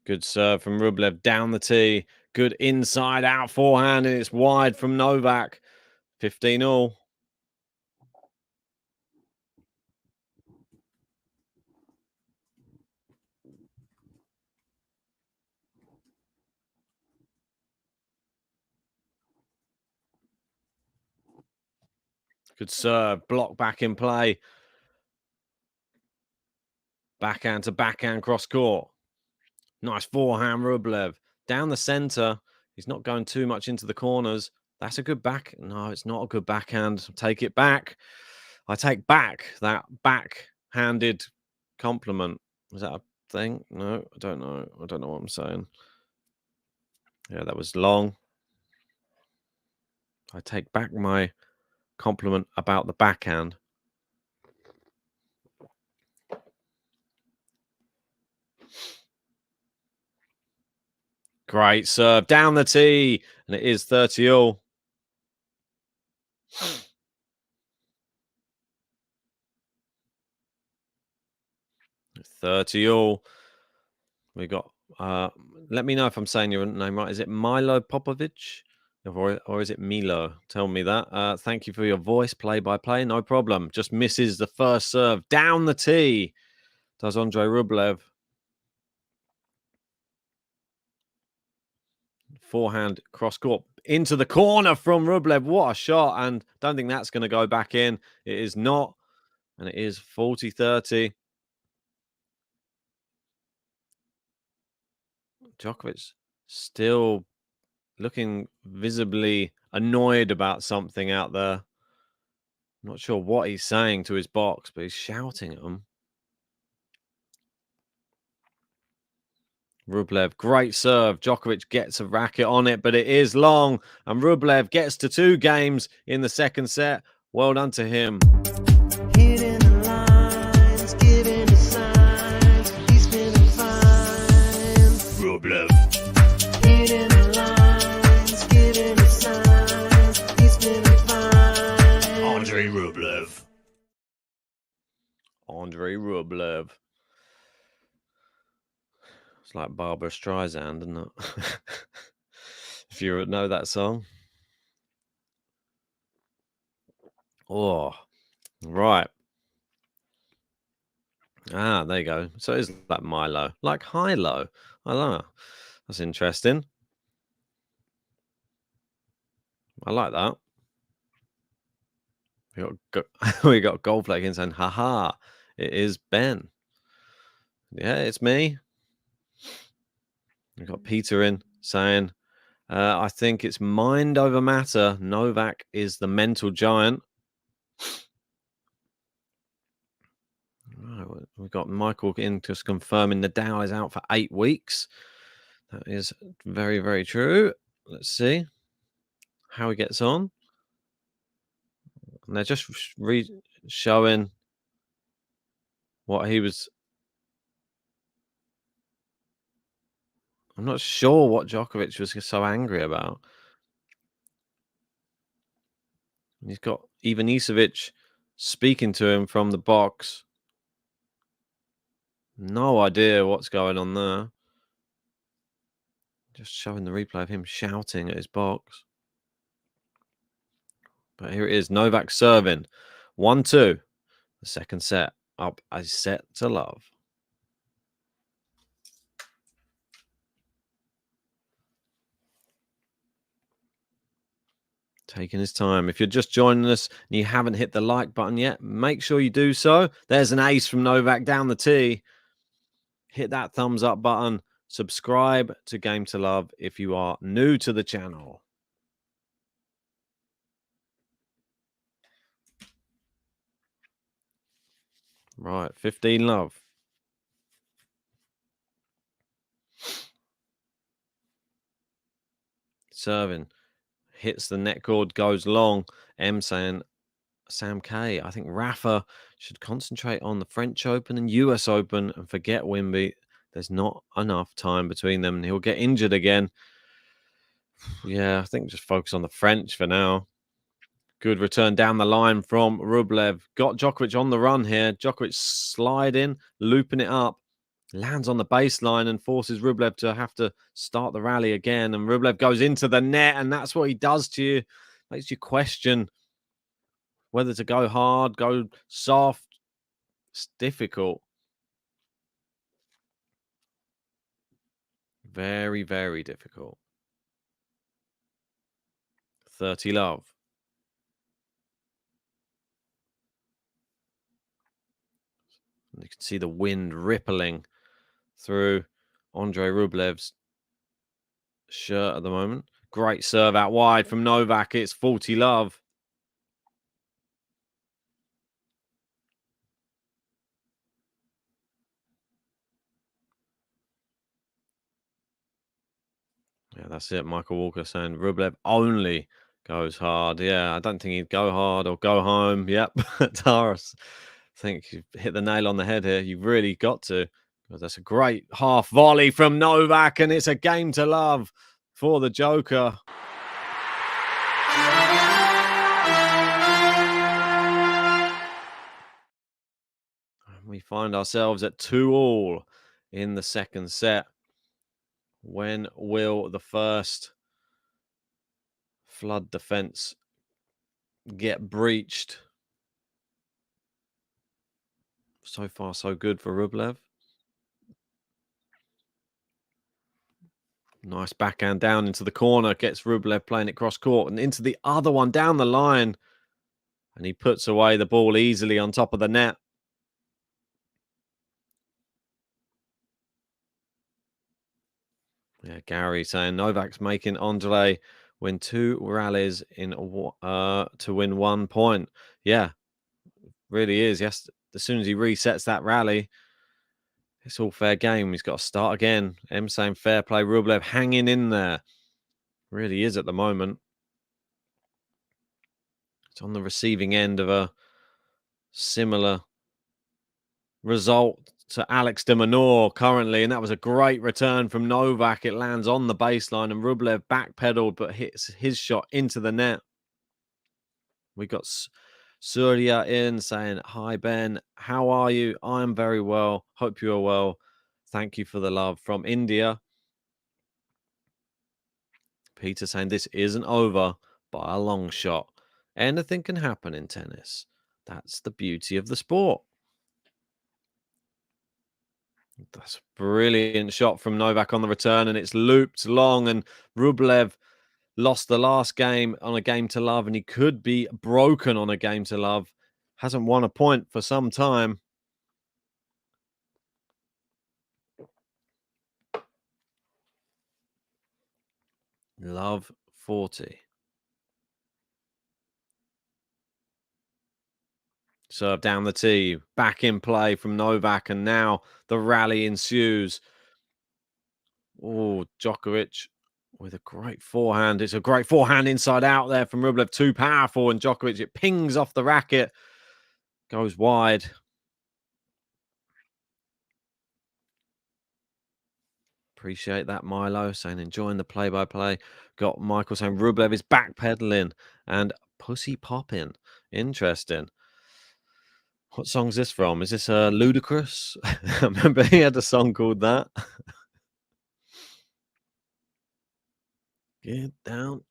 Good serve from Rublev down the tee. Good inside out forehand, and it's wide from Novak. 15-all. Good serve. Block back in play. Backhand to backhand cross court. Nice forehand, Rublev. Down the center. He's not going too much into the corners. That's a good back. No, it's not a good backhand. Take it back. I take back that backhanded compliment. Was that a thing? No, I don't know. I don't know what I'm saying. Yeah, that was long. I take back my compliment about the backhand. Great serve down the tee, and it is 30-all. We got. Let me know if I'm saying your name right. Is it Milo Popovic, or is it Milo? Tell me that. Thank you for your voice, play-by-play. No problem. Just misses the first serve down the tee. Does Andrey Rublev. Forehand cross court into the corner from Rublev. What a shot. And don't think that's going to go back in. It is not. And it is 40-30. Djokovic still looking visibly annoyed about something out there. Not sure what he's saying to his box, but he's shouting at him. Rublev, great serve. Djokovic gets a racket on it, but it is long. And Rublev gets to 2 games in the second set. Well done to him. Hitting the lines, giving the signs, he's feeling fine. Rublev. Hitting the lines, giving the signs, he's feeling fine. Andrey Rublev. Andrey Rublev. It's like Barbara Streisand, isn't it? If you know that song. Oh, right. Ah, there you go. So it's like Milo, like high-low. I don't know. That's interesting. I like that. We got Goldflake in saying, haha, it is Ben. Yeah, it's me. We've got Peter in saying, I think it's mind over matter. Novak is the mental giant. Right, we've got Michael in just confirming Nadal is out for 8 weeks. That is very, very true. Let's see how he gets on. And they're just showing what he was. I'm not sure what Djokovic was so angry about. He's got Ivanisevic speaking to him from the box. No idea what's going on there. Just showing the replay of him shouting at his box. But here it is. Novak serving. 1-2. The second set up a set to love. Taking his time. If you're just joining us and you haven't hit the like button yet, make sure you do so. There's an ace from Novak down the tee. Hit that thumbs up button. Subscribe to Game to Love if you are new to the channel. Right, 15 love. Serving. Hits the net cord, goes long. M saying, Sam K, I think Rafa should concentrate on the French Open and US Open and forget Wimby. There's not enough time between them and he'll get injured again. Yeah, I think just focus on the French for now. Good return down the line from Rublev. Got Djokovic on the run here. Djokovic sliding, looping it up. Lands on the baseline and forces Rublev to have to start the rally again. And Rublev goes into the net, and that's what he does to you. Makes you question whether to go hard, go soft. It's difficult. Very, very difficult. 30 love. You can see the wind rippling through Andrey Rublev's shirt at the moment. Great serve out wide from Novak. It's 40 love. Yeah, that's it. Michael Walker saying Rublev only Goes hard. Yeah, I don't think he'd go hard or go home. Yep. Taras, I think you've hit the nail on the head here. You've really got to. Well, that's a great half volley from Novak, and it's a game to love for the Joker. We find ourselves at 2-2 in the second set. When will the first flood defense get breached? So far, so good for Rublev. Nice backhand down into the corner. Gets Rublev playing it cross court and into the other one down the line. And he puts away the ball easily on top of the net. Yeah, Gary saying Novak's making Andrey win 2 rallies in to win 1 point. Yeah, really is. Yes, as soon as he resets that rally, it's all fair game. He's got to start again. M saying fair play. Rublev hanging in there. Really is at the moment. It's on the receiving end of a similar result to Alex de Minaur currently, and that was a great return from Novak. It lands on the baseline, and Rublev backpedaled but hits his shot into the net. We got Surya in saying, "Hi Ben, how are you? I am very well. Hope you are well. Thank you for the love from India." Peter saying this isn't over by a long shot. Anything can happen in tennis. That's the beauty of the sport. That's a brilliant shot from Novak on the return, and it's looped long, and Rublev lost the last game on a game to love, and he could be broken on a game to love. Hasn't won a point for some time. Love 40. Serve down the tee, back in play from Novak, and now the rally ensues. Oh, Djokovic with a great forehand. It's a great forehand inside out there from Rublev. Too powerful, and Djokovic, it pings off the racket, goes wide. Appreciate that, Milo, saying enjoying the play-by-play. Got Michael saying Rublev is backpedaling and pussy popping. Interesting. What song's this from? Is this Ludacris? I remember he had a song called that. Get down.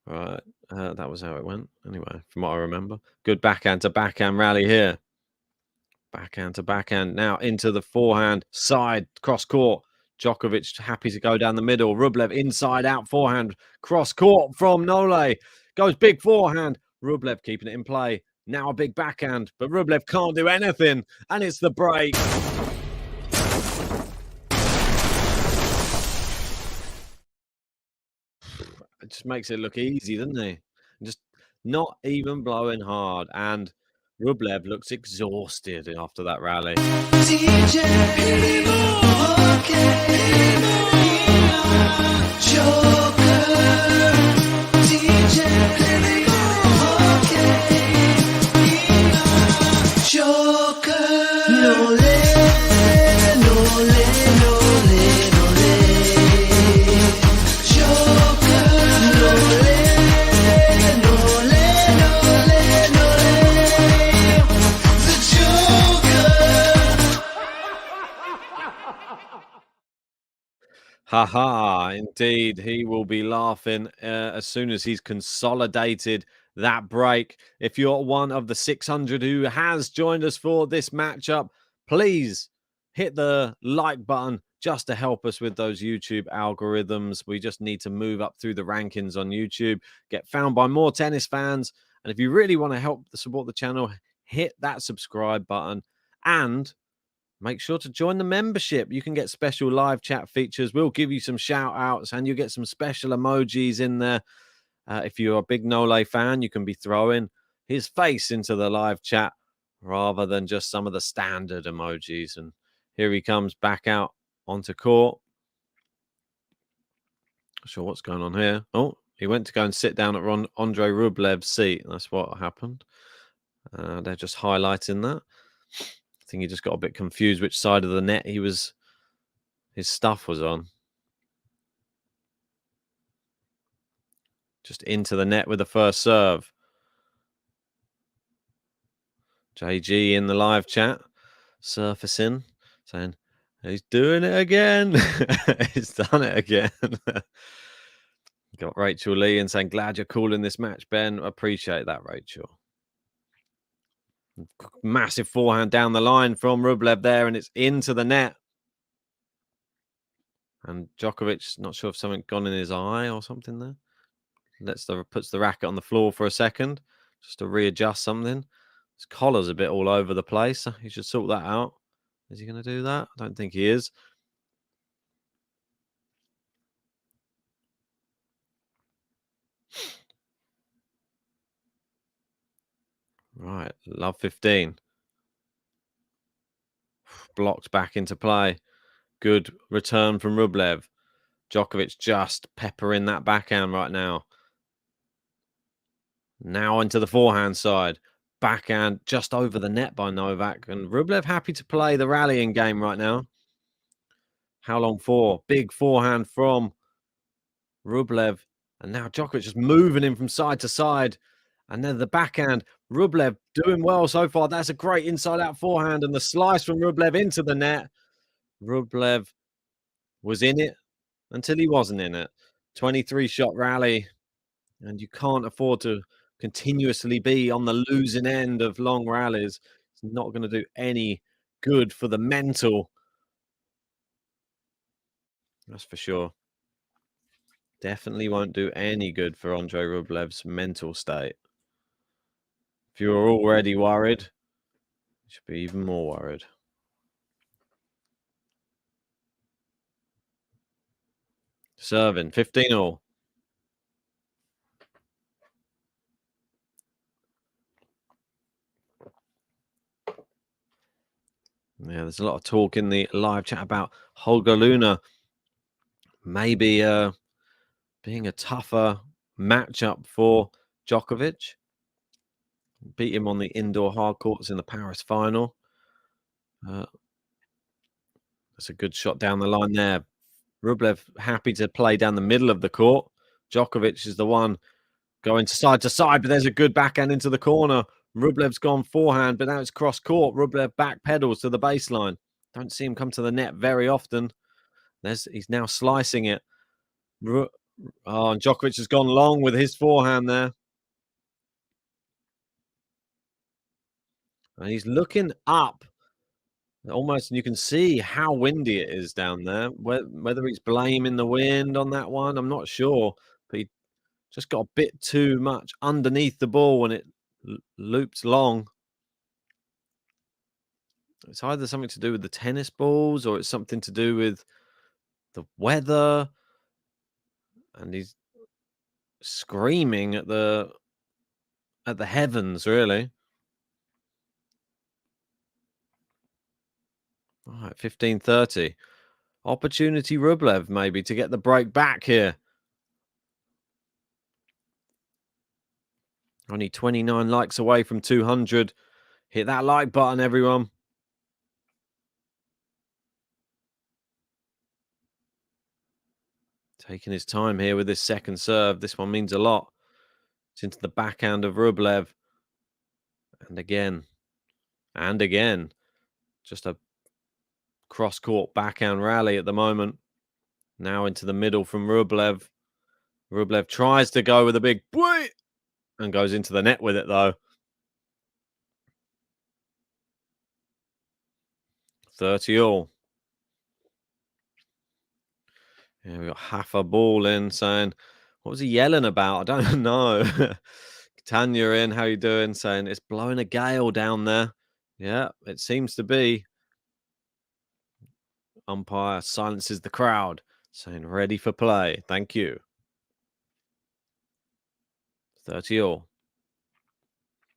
All right. That was how it went. Anyway, from what I remember. Good backhand to backhand rally here. Backhand to backhand. Now into the forehand. Side. Cross court. Djokovic happy to go down the middle. Rublev inside out forehand. Cross court from Nole. Goes big forehand. Rublev keeping it in play. Now a big backhand. But Rublev can't do anything. And it's the break. It just makes it look easy, doesn't he? Just not even blowing hard. And Rublev looks exhausted after that rally. Haha, indeed. He will be laughing as soon as he's consolidated that break. If you're one of the 600 who has joined us for this matchup, please hit the like button just to help us with those YouTube algorithms. We just need to move up through the rankings on YouTube, get found by more tennis fans. And if you really want to help support the channel, hit that subscribe button and make sure to join the membership. You can get special live chat features. We'll give you some shout outs and you get some special emojis in there. If you're a big Nole fan, you can be throwing his face into the live chat rather than just some of the standard emojis. And here he comes back out onto court. Not sure what's going on here. Oh, He went to go and sit down at Andrey Rublev's seat. That's what happened. They're just highlighting that. I think he just got a bit confused which side of the net his stuff was on. Just into the net with the first serve. JG in the live chat, surfacing, saying, he's doing it again. He's done it again. Got Rachel Lee and saying, glad you're calling this match, Ben. Appreciate that, Rachel. Massive forehand down the line from Rublev there, and it's into the net. And Djokovic, not sure if something gone in his eye or something there. Puts the racket on the floor for a second, just to readjust something. His collar's a bit all over the place. He should sort that out. Is he going to do that? I don't think he is. Right, love 15. Blocked back into play. Good return from Rublev. Djokovic just peppering that backhand right now. Now into the forehand side. Backhand just over the net by Novak. And Rublev happy to play the rallying game right now. How long for? Big forehand from Rublev. And now Djokovic just moving him from side to side. And then the backhand. Rublev doing well so far. That's a great inside-out forehand. And the slice from Rublev into the net. Rublev was in it until he wasn't in it. 23-shot rally. And you can't afford to continuously be on the losing end of long rallies. It's not going to do any good for the mental. That's for sure. Definitely won't do any good for Andrey Rublev's mental state. If you're already worried, you should be even more worried. Serving, 15-all. Yeah, there's a lot of talk in the live chat about Holger Luna maybe being a tougher matchup for Djokovic. Beat him on the indoor hard courts in the Paris final. That's a good shot down the line there. Rublev happy to play down the middle of the court. Djokovic is the one going to side, but there's a good backhand into the corner. Rublev's gone forehand, but now it's cross court. Rublev back pedals to the baseline. Don't see him come to the net very often. He's now slicing it. And Djokovic has gone long with his forehand there. And he's looking up. Almost, and you can see how windy it is down there. Whether he's blaming the wind on that one, I'm not sure. But he just got a bit too much underneath the ball when it looped long. It's either something to do with the tennis balls or it's something to do with the weather. And he's screaming at the heavens, really. All right, 15:30. Opportunity Rublev maybe to get the break back here. Only 29 likes away from 200. Hit that like button, everyone. Taking his time here with this second serve. This one means a lot. It's into the backhand of Rublev. And again. And again. Just a cross-court backhand rally at the moment. Now into the middle from Rublev. Rublev tries to go with a big boy and goes into the net with it, though. 30-all. Yeah, we got half a ball in saying, what was he yelling about? I don't know. Tanya in, how you doing? Saying it's blowing a gale down there. Yeah, it seems to be. Umpire silences the crowd, saying ready for play. Thank you. 30-all.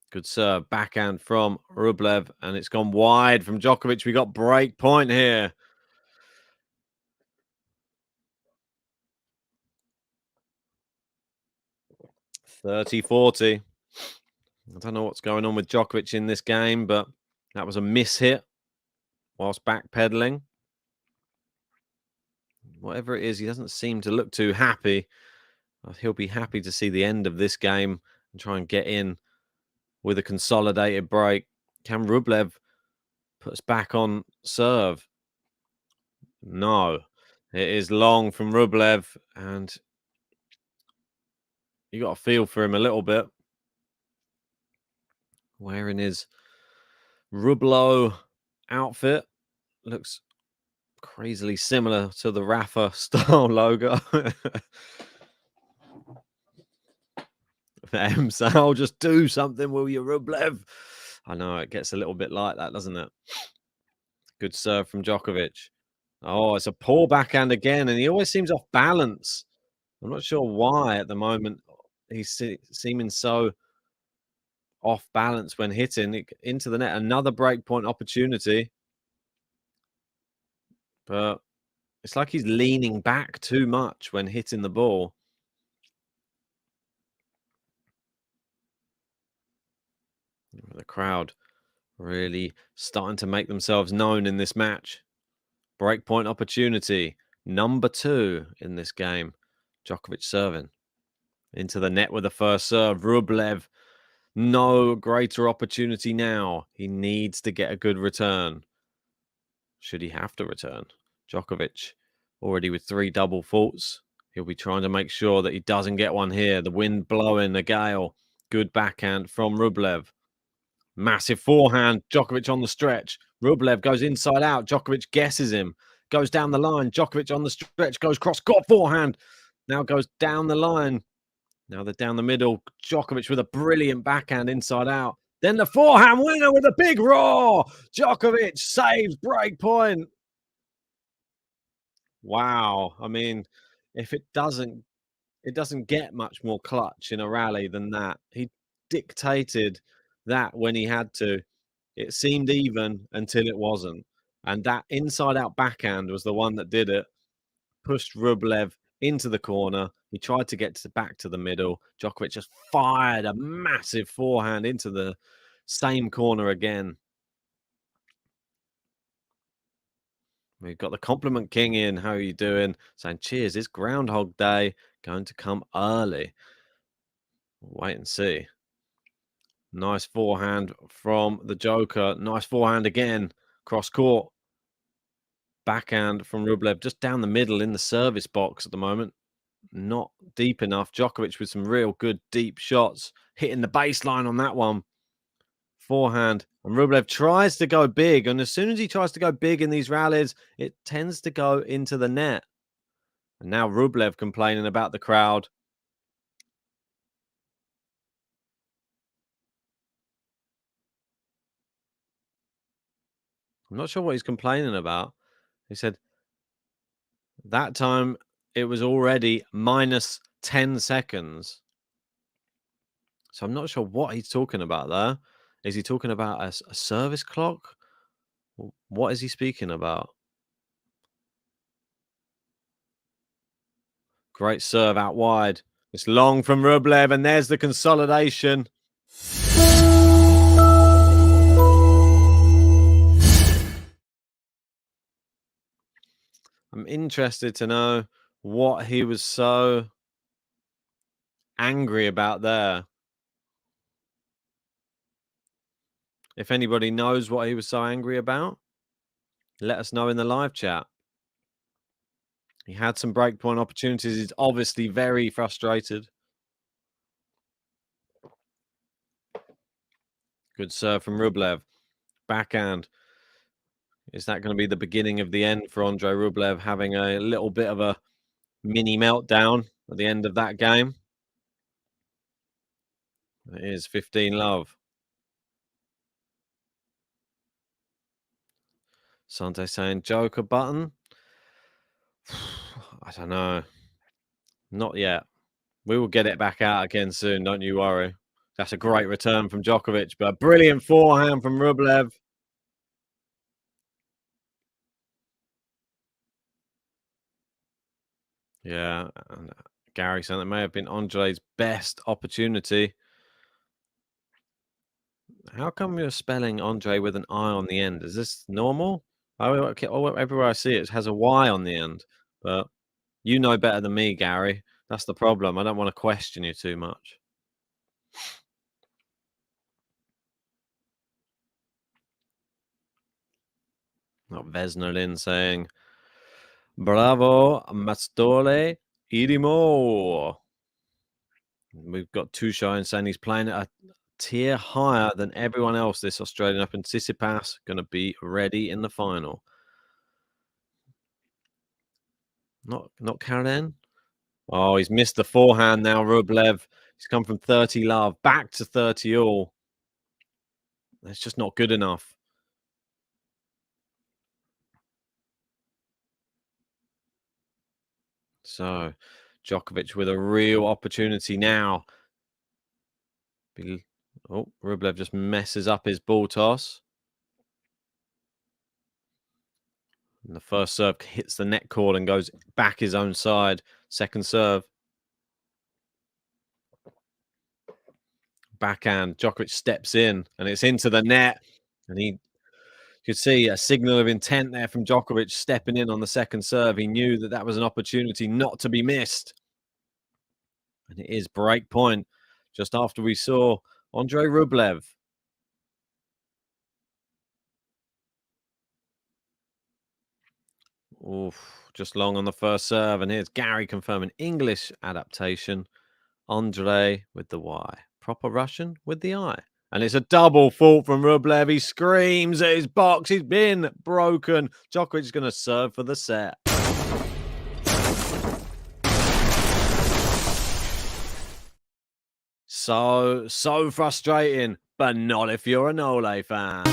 Good serve. Backhand from Rublev, and it's gone wide from Djokovic. We got break point here. 30-40. I don't know what's going on with Djokovic in this game, but that was a mishit whilst backpedaling. Whatever it is, he doesn't seem to look too happy. He'll be happy to see the end of this game and try and get in with a consolidated break. Can Rublev put us back on serve? No. It is long from Rublev, and you got to feel for him a little bit. Wearing his Rublev outfit. Looks crazily similar to the Rafa style logo. Sal, just do something, will you, Rublev? I know, it gets a little bit like that, doesn't it? Good serve from Djokovic. Oh, it's a poor backhand again, and he always seems off balance. I'm not sure why at the moment. He's seeming so off balance when hitting it into the net. Another breakpoint opportunity. But it's like he's leaning back too much when hitting the ball. The crowd really starting to make themselves known in this match. Breakpoint opportunity. Number 2 in this game. Djokovic serving. Into the net with the first serve. Rublev, no greater opportunity now. He needs to get a good return. Should he have to return? Djokovic already with 3 double faults. He'll be trying to make sure that he doesn't get one here. The wind blowing, a gale. Good backhand from Rublev. Massive forehand. Djokovic on the stretch. Rublev goes inside out. Djokovic guesses him. Goes down the line. Djokovic on the stretch. Goes cross. Got forehand. Now goes down the line. Now they're down the middle. Djokovic with a brilliant backhand inside out. Then the forehand winner with a big roar. Djokovic saves break point. Wow. I mean, if it doesn't get much more clutch in a rally than that. He dictated that when he had to. It seemed even until it wasn't. And that inside out backhand was the one that did it. Pushed Rublev into the corner. He tried to get back to the middle. Djokovic just fired a massive forehand into the same corner again. We've got the compliment king in. How are you doing? Saying, cheers, it's Groundhog Day. Going to come early. We'll wait and see. Nice forehand from the Joker. Nice forehand again. Cross court. Backhand from Rublev. Just down the middle in the service box at the moment. Not deep enough. Djokovic with some real good deep shots. Hitting the baseline on that one. Forehand. And Rublev tries to go big. And as soon as he tries to go big in these rallies, it tends to go into the net. And now Rublev complaining about the crowd. I'm not sure what he's complaining about. He said that time it was already minus 10 seconds. So I'm not sure what he's talking about there. Is he talking about a service clock? What is he speaking about? Great serve out wide. It's long from Rublev, and there's the consolidation. I'm interested to know what he was so angry about there. If anybody knows what he was so angry about, let us know in the live chat. He had some breakpoint opportunities. He's obviously very frustrated. Good serve from Rublev. Backhand. Is that going to be the beginning of the end for Andrey Rublev having a little bit of a mini meltdown at the end of that game? It is 15-love. Sante saying Joker button. I don't know. Not yet. We will get it back out again soon, don't you worry. That's a great return from Djokovic, but a brilliant forehand from Rublev. Yeah, and Gary saying that may have been Andrey's best opportunity. How come you're spelling Andrey with an I on the end? Is this normal? Everywhere I see it has a Y on the end. But you know better than me, Gary. That's the problem. I don't want to question you too much. Not Vesnolin saying, bravo, Mastole, Idimo. We've got Tushine saying he's playing at a tier higher than everyone else this Australian Open. Tsitsipas going to be ready in the final. Not Karen. Oh, he's missed the forehand now, Rublev. He's come from 30 love back to 30 all. That's just not good enough. So, Djokovic with a real opportunity now. Oh, Rublev just messes up his ball toss. And the first serve hits the net cord and goes back his own side. Second serve. Backhand. Djokovic steps in and it's into the net. And you could see a signal of intent there from Djokovic stepping in on the second serve. He knew that that was an opportunity not to be missed. And it is break point just after we saw Andrey Rublev. Oof, just long on the first serve. And here's Gary confirming English adaptation. Andrey with the Y. Proper Russian with the I. And it's a double fault from Rublev. He screams at his box. He's been broken. Djokovic is going to serve for the set. So frustrating, but not if you're a Nole fan.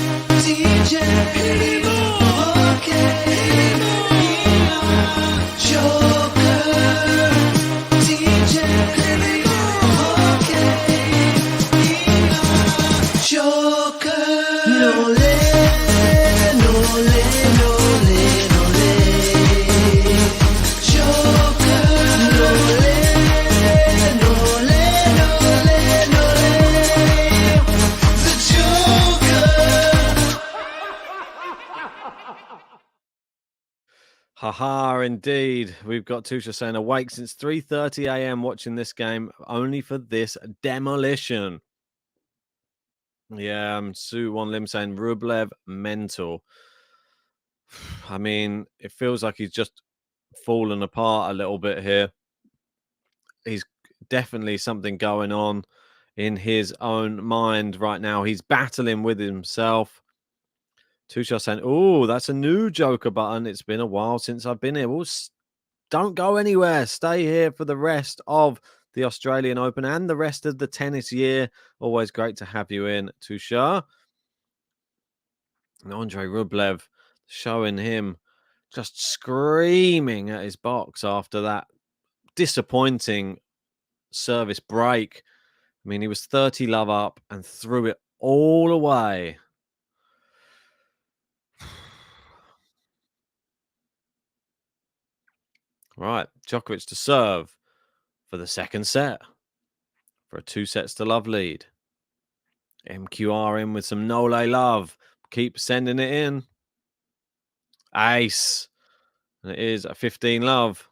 Haha, indeed. We've got Tusha saying awake since 3:30 a.m. watching this game only for this demolition. Yeah, Sue Won Lim saying Rublev mental. I mean, it feels like he's just fallen apart a little bit here. He's definitely something going on in his own mind right now. He's battling with himself. Tushar saying, oh, that's a new Joker button. It's been a while since I've been here. Well, don't go anywhere. Stay here for the rest of the Australian Open and the rest of the tennis year. Always great to have you in, Tushar. And Andrey Rublev showing him just screaming at his box after that disappointing service break. I mean, he was 30 love up and threw it all away. Right, Djokovic to serve for the second set for a 2-sets-to-love lead. MQR in with some Nole love. Keep sending it in. Ace. And it is a 15 love.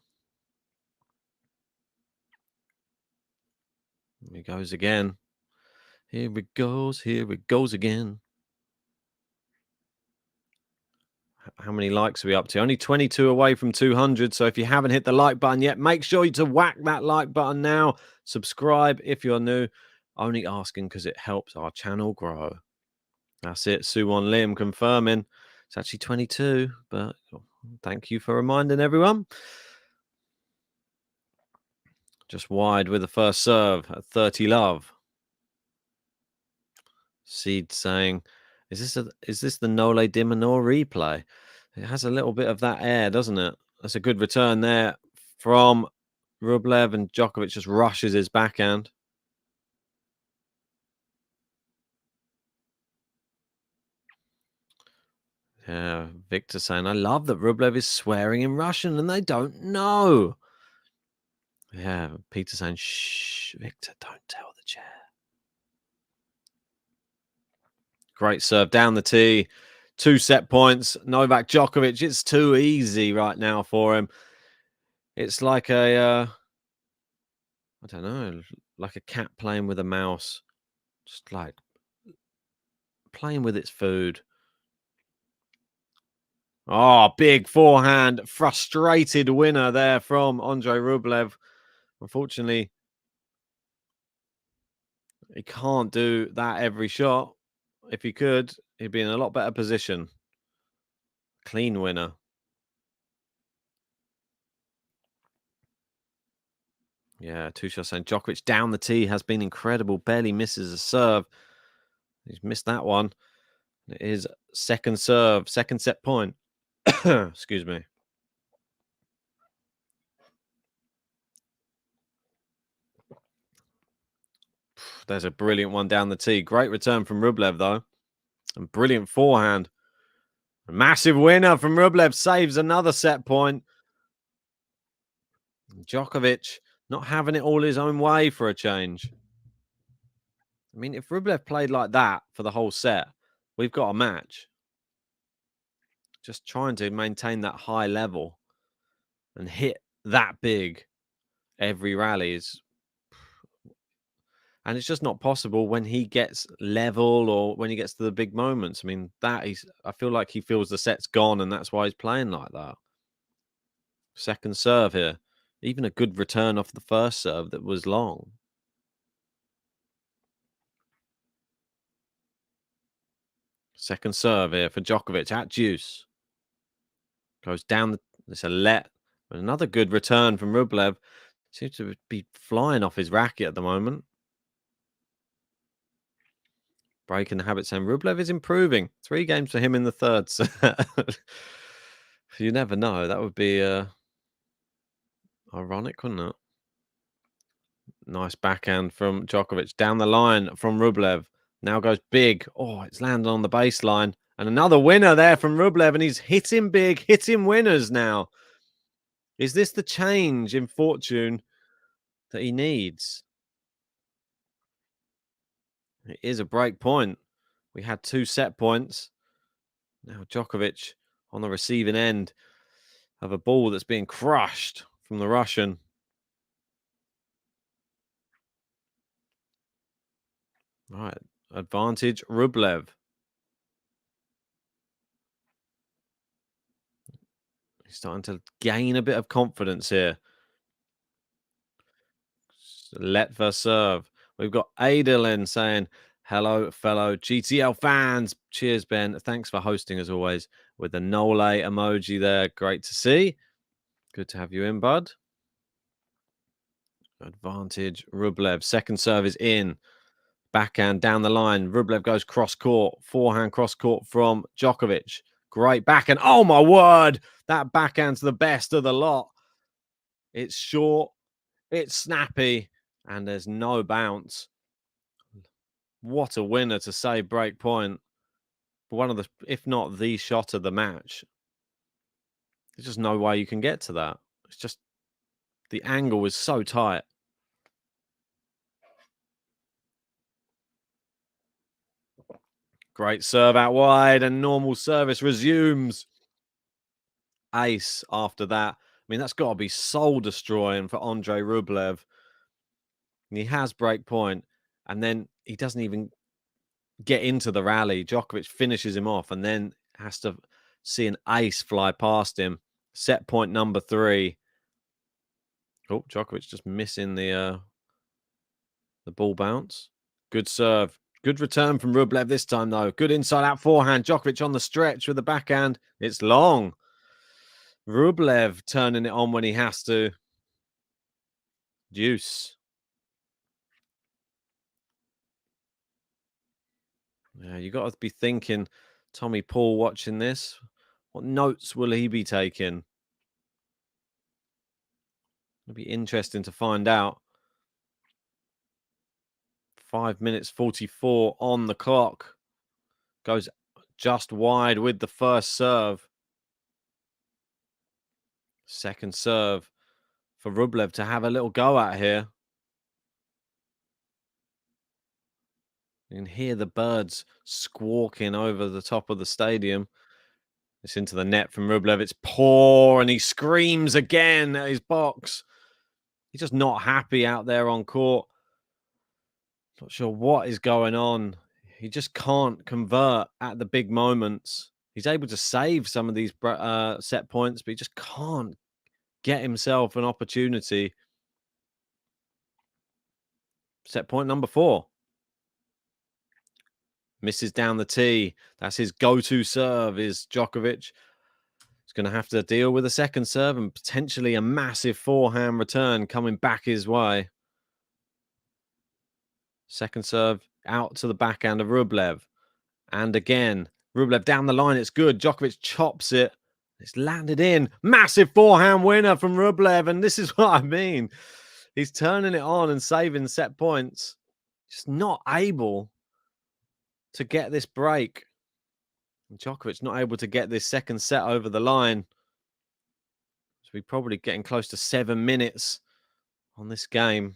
Here he goes again. Here it goes. Here it goes again. How many likes are we up to? Only 22 away from 200. So if you haven't hit the like button yet, make sure to whack that like button now. Subscribe if you're new. Only asking because it helps our channel grow. That's it. Suwon Lim confirming. It's actually 22, but thank you for reminding everyone. Just wide with the first serve at 30 love. Seed saying, is this the Nole de Menor replay? It has a little bit of that air, doesn't it? That's a good return there from Rublev, and Djokovic just rushes his backhand. Yeah, Victor saying, I love that Rublev is swearing in Russian and they don't know. Yeah, Peter saying, shh, Victor, don't tell the chair. Great serve down the tee. 2 set points. Novak Djokovic, it's too easy right now for him. It's like I don't know, like a cat playing with a mouse. Just like playing with its food. Oh, big forehand. Frustrated winner there from Andrey Rublev. Unfortunately, he can't do that every shot. If he could, he'd be in a lot better position. Clean winner. Yeah, Tushar saying Djokovic down the tee has been incredible. Barely misses a serve. He's missed that one. It is second serve, second set point. Excuse me. There's a brilliant one down the tee. Great return from Rublev, though. And brilliant forehand. A massive winner from Rublev. Saves another set point. Djokovic not having it all his own way for a change. I mean, if Rublev played like that for the whole set, we've got a match. Just trying to maintain that high level and hit that big every rally is... And it's just not possible when he gets level or when he gets to the big moments. I mean, I feel like he feels the set's gone and that's why he's playing like that. Second serve here. Even a good return off the first serve that was long. Second serve here for Djokovic at deuce. Goes down. It's a let. But another good return from Rublev. Seems to be flying off his racket at the moment. Breaking the habit saying Rublev is improving. 3 games for him in the third. So you never know. That would be ironic, wouldn't it? Nice backhand from Djokovic. Down the line from Rublev. Now goes big. Oh, it's landed on the baseline. And another winner there from Rublev. And he's hitting big, hitting winners now. Is this the change in fortune that he needs? It is a break point. We had 2 set points. Now Djokovic on the receiving end of a ball that's being crushed from the Russian. Right, advantage Rublev. He's starting to gain a bit of confidence here. Letva serve. We've got Adelen saying, hello, fellow GTL fans. Cheers, Ben. Thanks for hosting as always with the Nole emoji there. Great to see. Good to have you in, bud. Advantage Rublev. Second serve is in. Backhand down the line. Rublev goes cross court. Forehand cross court from Djokovic. Great backhand. Oh, my word. That backhand's the best of the lot. It's short. It's snappy. And there's no bounce. What a winner to say break point. One of the, if not the shot of the match. There's just no way you can get to that. It's just, the angle was so tight. Great serve out wide and normal service resumes. Ace after that. I mean, that's got to be soul destroying for Andrey Rublev. He has break point and then he doesn't even get into the rally. Djokovic finishes him off and then has to see an ace fly past him. Set point number 3. Oh, Djokovic just missing the ball bounce. Good serve. Good return from Rublev this time, though. Good inside-out forehand. Djokovic on the stretch with the backhand. It's long. Rublev turning it on when he has to. Deuce. Yeah, you got to be thinking, Tommy Paul watching this, what notes will he be taking? It'll be interesting to find out. 5 minutes 44 on the clock. Goes just wide with the first serve. Second serve for Rublev to have a little go at here. You can hear the birds squawking over the top of the stadium. It's into the net from Rublev. It's poor, and he screams again at his box. He's just not happy out there on court. Not sure what is going on. He just can't convert at the big moments. He's able to save some of these set points, but he just can't get himself an opportunity. Set point number 4. Misses down the tee. That's his go-to serve, is Djokovic. He's going to have to deal with a second serve and potentially a massive forehand return coming back his way. Second serve out to the backhand of Rublev. And again, Rublev down the line. It's good. Djokovic chops it. It's landed in. Massive forehand winner from Rublev. And this is what I mean. He's turning it on and saving set points. Just not able to get this break. Djokovic not able to get this second set over the line. So we're probably getting close to 7 minutes on this game.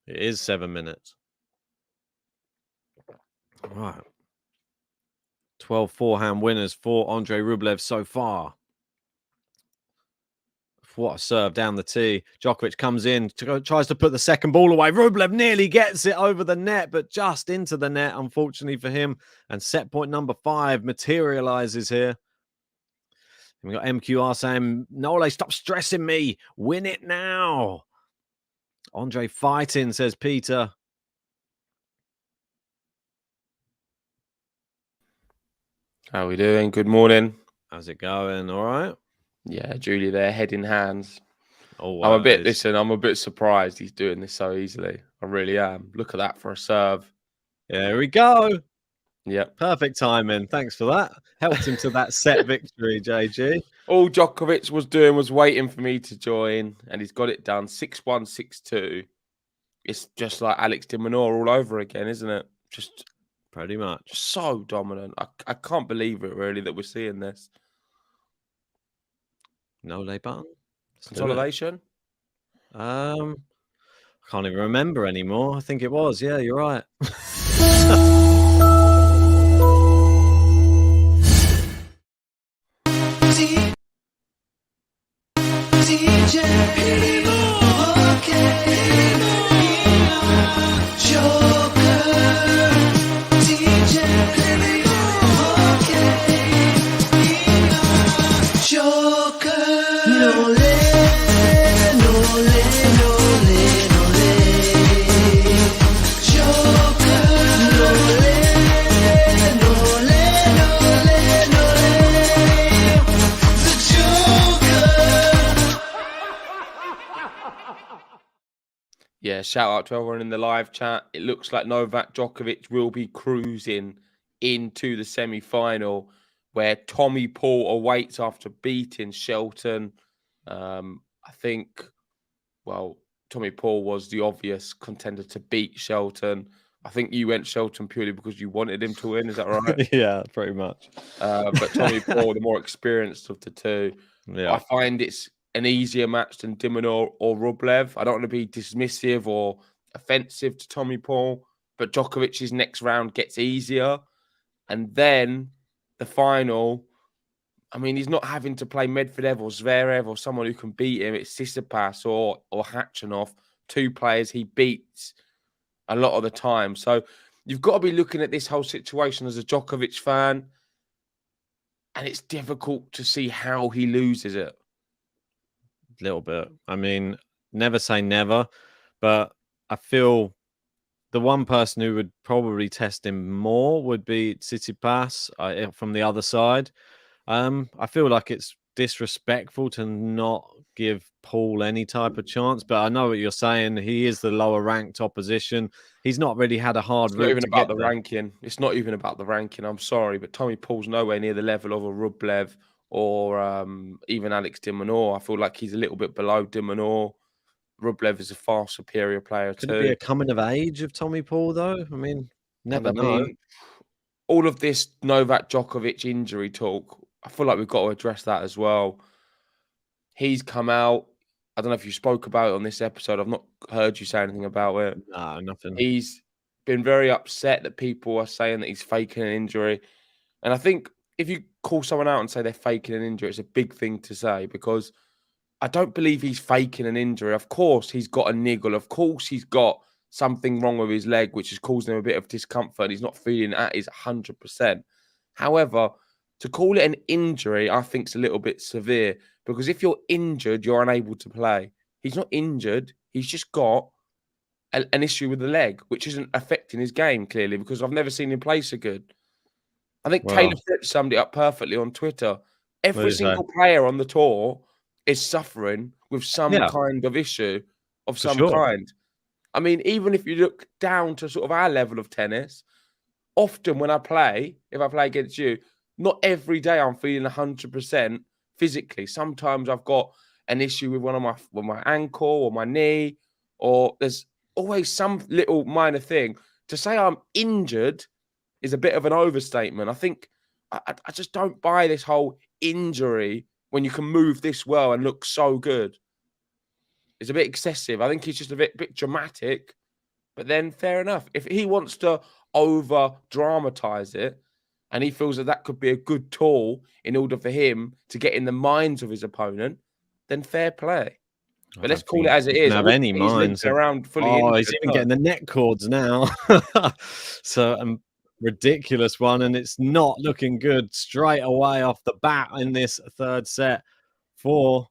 It is 7 minutes. All right. 12 forehand winners for Andrey Rublev so far. What a serve down the tee. Djokovic comes in, tries to put the second ball away. Rublev nearly gets it over the net, but just into the net, unfortunately for him. And set point number 5 materializes here. And we got MQR saying, Nole, stop stressing me. Win it now. Andrey fighting, says Peter. How are we doing? Good morning. How's it going? All right? Yeah, Julie there, head in hands. Oh, I'm a bit surprised he's doing this so easily. I really am. Look at that for a serve. There we go. Yep. Perfect timing. Thanks for that. Helped him to that set victory, JG. All Djokovic was doing was waiting for me to join, and he's got it done. 6-1, 6-2. It's just like Alex de Minaur all over again, isn't it? Just pretty much. So dominant. I can't believe it, really, that we're seeing this. No lay button. Consolidation? I can't even remember anymore. I think it was. Yeah, you're right. Yeah, shout out to everyone in the live chat. It looks like Novak Djokovic will be cruising into the semi-final, where Tommy Paul awaits after beating Shelton. I think, well, Tommy Paul was the obvious contender to beat Shelton. I think you went Shelton purely because you wanted him to win. Is that right? Yeah, pretty much. But Tommy Paul, the more experienced of the two. Yeah. I find it's an easier match than de Minaur or Rublev. I don't want to be dismissive or offensive to Tommy Paul, but Djokovic's next round gets easier. And then the final, I mean, he's not having to play Medvedev or Zverev or someone who can beat him. It's Tsitsipas or Khachanov, 2 players he beats a lot of the time. So you've got to be looking at this whole situation as a Djokovic fan, and it's difficult to see how he loses it. A little bit. I mean, never say never, but I feel the one person who would probably test him more would be Tsitsipas from the other side. I feel like it's disrespectful to not give Paul any type of chance, but I know what you're saying. He is the lower ranked opposition. He's not really had a hard route. It's not even about the ranking. It's not even about the ranking. I'm sorry, but Tommy Paul's nowhere near the level of a Rublev or even Alex de Minaur. I feel like he's a little bit below de Minaur. Rublev is a far superior player Could too. it be a coming of age of Tommy Paul, though? I mean, never know. All of this Novak Djokovic injury talk, I feel like we've got to address that as well. He's come out. I don't know if you spoke about it on this episode. I've not heard you say anything about it. No, nothing. He's been very upset that people are saying that he's faking an injury. And I think if you call someone out and say they're faking an injury, it's a big thing to say, because I don't believe he's faking an injury. Of course, he's got a niggle. Of course, he's got something wrong with his leg, which is causing him a bit of discomfort. He's not feeling at his 100%. However, to call it an injury, I think is a little bit severe, because if you're injured, you're unable to play. He's not injured. He's just got an issue with the leg, which isn't affecting his game, clearly, because I've never seen him play so good. I think Taylor Fritz summed it up perfectly on Twitter. Every single player on the tour is suffering with some kind of issue of some kind. I mean, even if you look down to sort of our level of tennis, often when I play, if I play against you, not every day I'm feeling 100% physically. Sometimes I've got an issue with my ankle or my knee, or there's always some little minor thing. To say I'm injured is a bit of an overstatement. I think I just don't buy this whole injury when you can move this well and look so good. It's a bit excessive. I think he's just a bit dramatic. But then fair enough. If he wants to over-dramatize it and he feels that that could be a good tool in order for him to get in the minds of his opponent, then fair play. But let's call it as it is. Have any minds around fully. He's even getting the neck cords now. So ridiculous one, and it's not looking good straight away off the bat in this third set for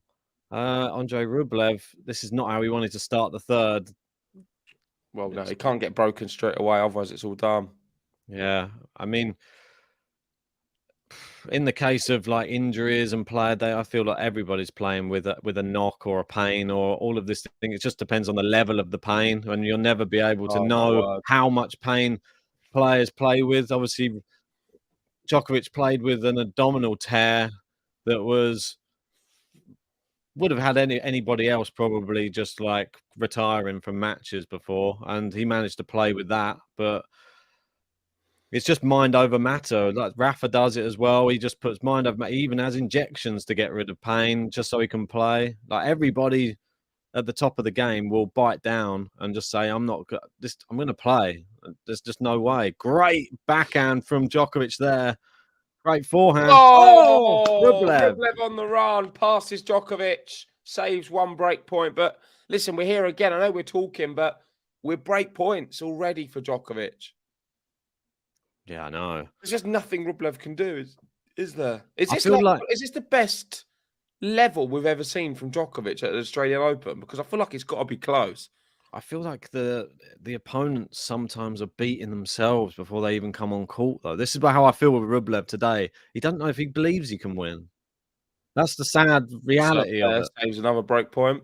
Andrey Rublev. This is not how he wanted to start the third. Well, no, he can't get broken straight away, otherwise it's all done. Yeah, I mean, in the case of like injuries and player day, I feel like everybody's playing with a knock or a pain or all of this thing. It just depends on the level of the pain, and you'll never be able to know how much pain players play with. Obviously, Djokovic played with an abdominal tear that would have had anybody else probably just like retiring from matches before, and he managed to play with that. But it's just mind over matter. Like Rafa does it as well. He just puts mind over matter. He even has injections to get rid of pain just so he can play. Like everybody at the top of the game will bite down and just say, I'm going to play. There's just no way. Great backhand from Djokovic there. Great forehand. Rublev on the run, passes Djokovic, saves one break point. But listen, we're here again. I know we're talking, but we're break points already for Djokovic. Yeah, I know. There's just nothing Rublev can do, is there? Is this the best level we've ever seen from Djokovic at the Australian Open? Because I feel like it's got to be close. I feel like the opponents sometimes are beating themselves before they even come on court, though. This is how I feel with Rublev today. He doesn't know if he believes he can win. That's the sad reality of it. Saves another break point.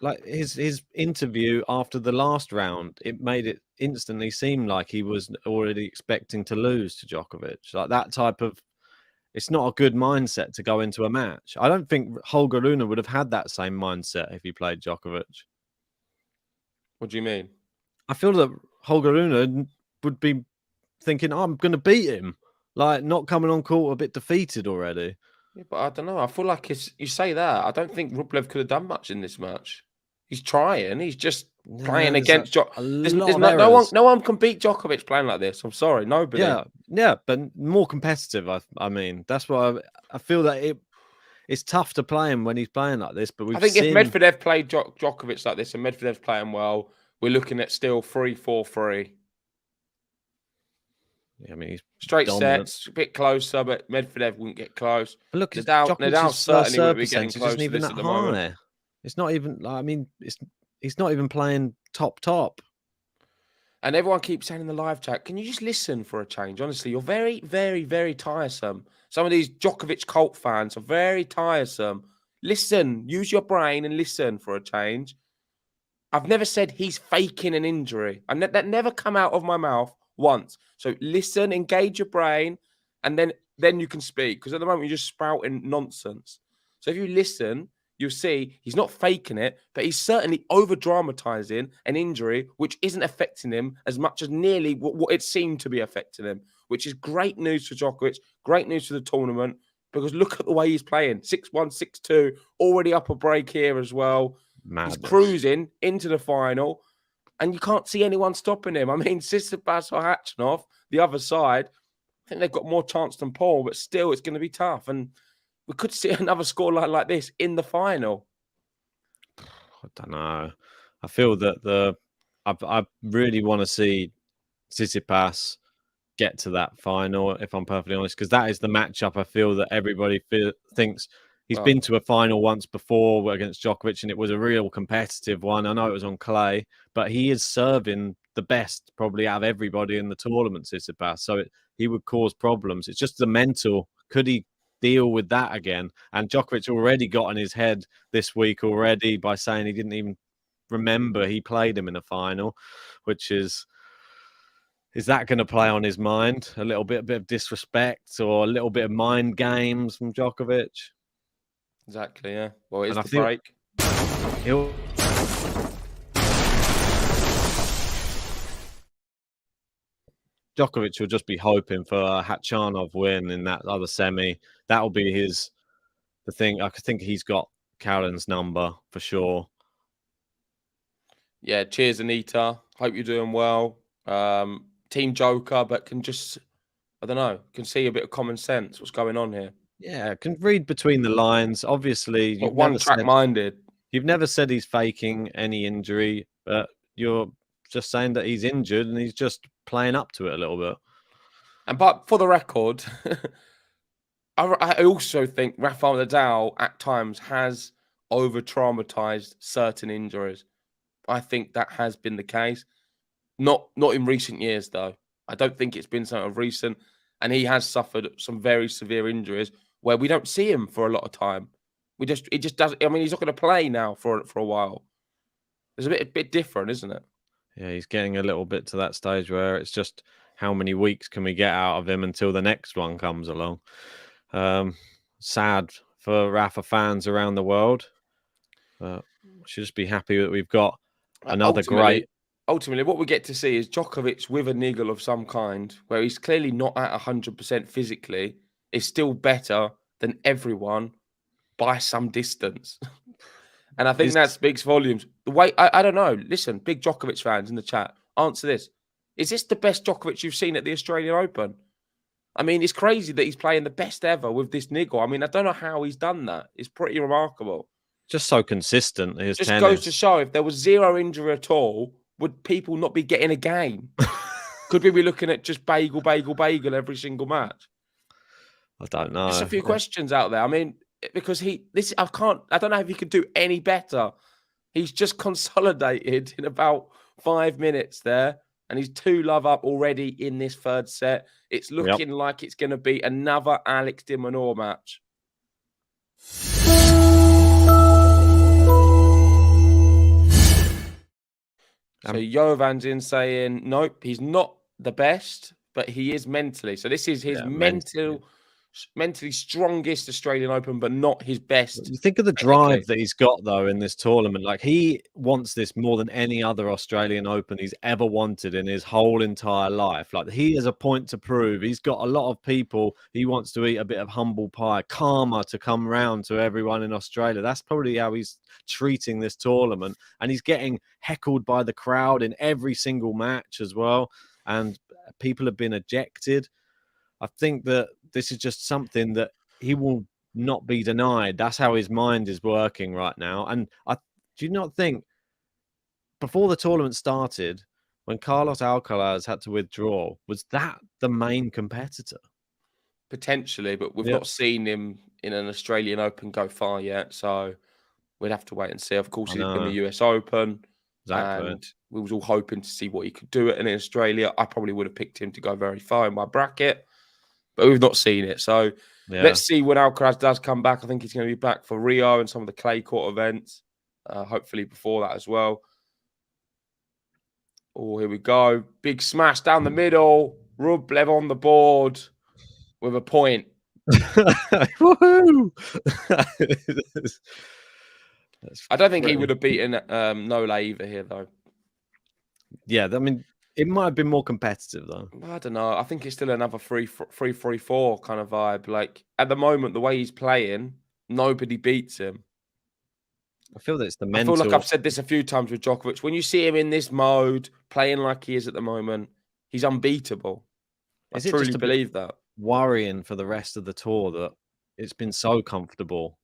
Like his interview after the last round, it made it instantly seem like he was already expecting to lose to Djokovic. Like that type of, it's not a good mindset to go into a match. I don't think Holger Rune would have had that same mindset if he played Djokovic. What do you mean? I feel that Holger Rune would be thinking, I'm going to beat him. Like not coming on court a bit defeated already. Yeah, but I don't know. I feel like you say that. I don't think Rublev could have done much in this match. He's trying. He's just playing against Djokovic. No one can beat Djokovic playing like this. I'm sorry, nobody. Yeah, but more competitive. I mean, that's why I feel that it's tough to play him when he's playing like this. But I think if Medvedev played Djokovic like this and Medvedev's playing well, we're looking at still 3-4-3. Yeah, I mean, he's straight dominant. sets, a bit closer, but Medvedev wouldn't get close. But look, Nadal certainly would be getting close isn't even to this that at the high. moment. It's not even. I mean, he's not even playing top. And everyone keeps saying in the live chat, can you just listen for a change? Honestly, you're very, very, very tiresome. Some of these Djokovic cult fans are very tiresome. Listen, use your brain and listen for a change. I've never said he's faking an injury. That never come out of my mouth once. So listen, engage your brain, and then you can speak. Because at the moment, you're just spouting nonsense. So if you listen, you'll see he's not faking it, but he's certainly over-dramatizing an injury which isn't affecting him as much as nearly what it seemed to be affecting him, which is great news for Djokovic, great news for the tournament, because look at the way he's playing. 6-1, 6-2, already up a break here as well. Madness. He's cruising into the final, and you can't see anyone stopping him. I mean, Tsitsipas or Khachanov, the other side, I think they've got more chance than Paul, but still it's going to be tough. And we could see another scoreline like this in the final. I don't know. I feel that I really want to see Tsitsipas get to that final, if I'm perfectly honest, because that is the matchup I feel that everybody thinks. He's been to a final once before against Djokovic, and it was a real competitive one. I know it was on clay, but he is serving the best probably out of everybody in the tournament, Tsitsipas. So he would cause problems. It's just the mental. Could he deal with that again? And Djokovic already got in his head this week already by saying he didn't even remember he played him in a final, which is that going to play on his mind? A little bit of disrespect or a little bit of mind games from Djokovic? Exactly, yeah. Well, it's the break. Djokovic will just be hoping for a Khachanov win in that other semi. That'll be the thing. I think he's got Karen's number for sure. Yeah, cheers, Anita. Hope you're doing well. Team Joker, but can see a bit of common sense. What's going on here? Yeah, can read between the lines. Obviously, you've one-track-minded. You've never said he's faking any injury, but you're just saying that he's injured and he's just playing up to it a little bit. But for the record, I also think Rafael Nadal at times has over-traumatized certain injuries. I think that has been the case. Not in recent years, though. I don't think it's been something of recent. And he has suffered some very severe injuries where we don't see him for a lot of time. He just doesn't. I mean, he's not going to play now for a while. It's a bit different, isn't it? Yeah, he's getting a little bit to that stage where it's just how many weeks can we get out of him until the next one comes along. Sad for Rafa fans around the world. Should just be happy that we've got another great. Ultimately, what we get to see is Djokovic with a niggle of some kind, where he's clearly not at 100% physically, is still better than everyone by some distance. And I think that speaks volumes. The way, I don't know. Listen, big Djokovic fans in the chat, answer this. Is this the best Djokovic you've seen at the Australian Open? I mean, it's crazy that he's playing the best ever with this niggle. I mean, I don't know how he's done that. It's pretty remarkable. Just so consistent. His just tennis goes to show if there was zero injury at all, would people not be getting a game? Could we be looking at just bagel every single match? I don't know. Just a few questions out there. I mean, because I don't know if he could do any better. He's just consolidated in about 5 minutes there, and he's 2-love up already in this third set. It's looking like it's going to be another Alex de Minaur match. So Jovan's in saying, nope, he's not the best, but he is mentally. So this is his mentally strongest Australian Open, but not his best. You think of the drive that he's got, though, in this tournament. Like, he wants this more than any other Australian Open he's ever wanted in his whole entire life. Like, he has a point to prove. He's got a lot of people. He wants to eat a bit of humble pie, karma to come round to everyone in Australia. That's probably how he's treating this tournament. And he's getting heckled by the crowd in every single match as well. And people have been ejected. I think that this is just something that he will not be denied. That's how his mind is working right now. And do you not think before the tournament started, when Carlos Alcaraz had to withdraw, was that the main competitor? Potentially, but we've not seen him in an Australian Open go far yet. So we'd have to wait and see. Of course, he's in the US Open. Exactly. And we was all hoping to see what he could do in Australia. I probably would have picked him to go very far in my bracket. But we've not seen it. So let's see when Alcaraz does come back. I think he's going to be back for Rio and some of the clay court events. Hopefully before that as well. Oh, here we go. Big smash down the middle. Rublev on the board with a point. Woohoo! I don't think he would have beaten Nole either here, though. Yeah, I mean, It might have been more competitive though. I don't know. I think it's still another 3-3-4 kind of vibe. Like at the moment, the way he's playing, nobody beats him. I feel that it's the I mental. feel like I've said this a few times with Djokovic. When you see him in this mode, playing like he is at the moment, he's unbeatable. I truly believe that. Worrying for the rest of the tour that it's been so comfortable.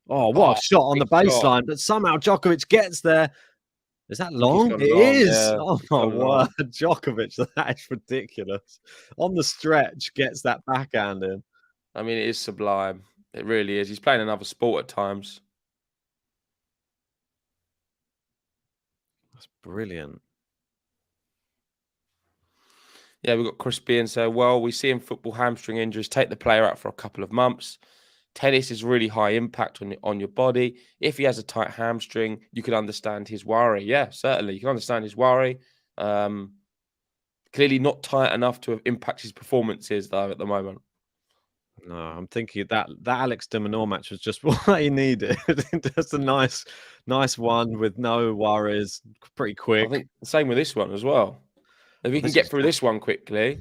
Oh, what a shot on the baseline, but somehow Djokovic gets there. Is that long? It is. Yeah, oh my word, Djokovic, that is ridiculous. On the stretch, gets that backhand in. I mean, it is sublime. It really is. He's playing another sport at times. That's brilliant. Yeah, we've got Chris Bean say, well, we see in football hamstring injuries take the player out for a couple of months. Tennis is really high impact on your body. If he has a tight hamstring, you can understand his worry. Yeah, certainly. You can understand his worry. Clearly not tight enough to impact his performances, though, at the moment. No, I'm thinking that Alex de Minaur match was just what he needed. Just a nice one with no worries, pretty quick. I think the same with this one as well. If he can get through this one quickly,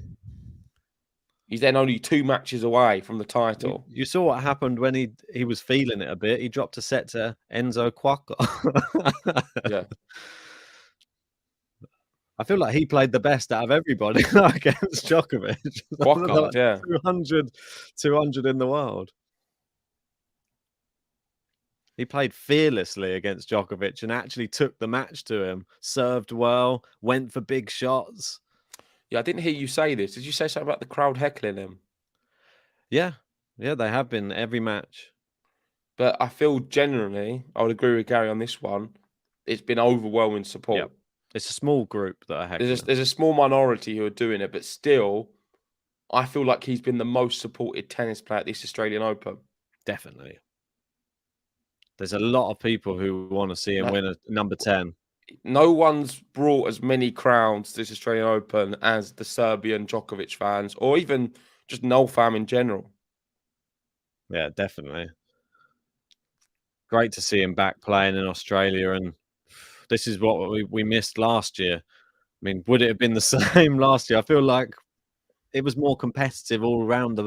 he's then only 2 matches away from the title. You saw what happened when he was feeling it a bit. He dropped a set to Enzo Quacco. Yeah. I feel like he played the best out of everybody against Djokovic. Quacco, yeah. 200 in the world. He played fearlessly against Djokovic and actually took the match to him. Served well, went for big shots. Yeah, I didn't hear you say this. Did you say something about the crowd heckling him? Yeah, they have been every match. But I feel generally, I would agree with Gary on this one. It's been overwhelming support. Yep. It's a small group that are heckling. There's a small minority who are doing it, but still, I feel like he's been the most supported tennis player at this Australian Open. Definitely. There's a lot of people who want to see him win a number 10. No one's brought as many crowds to this Australian Open as the Serbian Djokovic fans, or even just Noel fam in general. Yeah, definitely. Great to see him back playing in Australia, and this is what we missed last year. I mean, would it have been the same last year? I feel like it was more competitive all around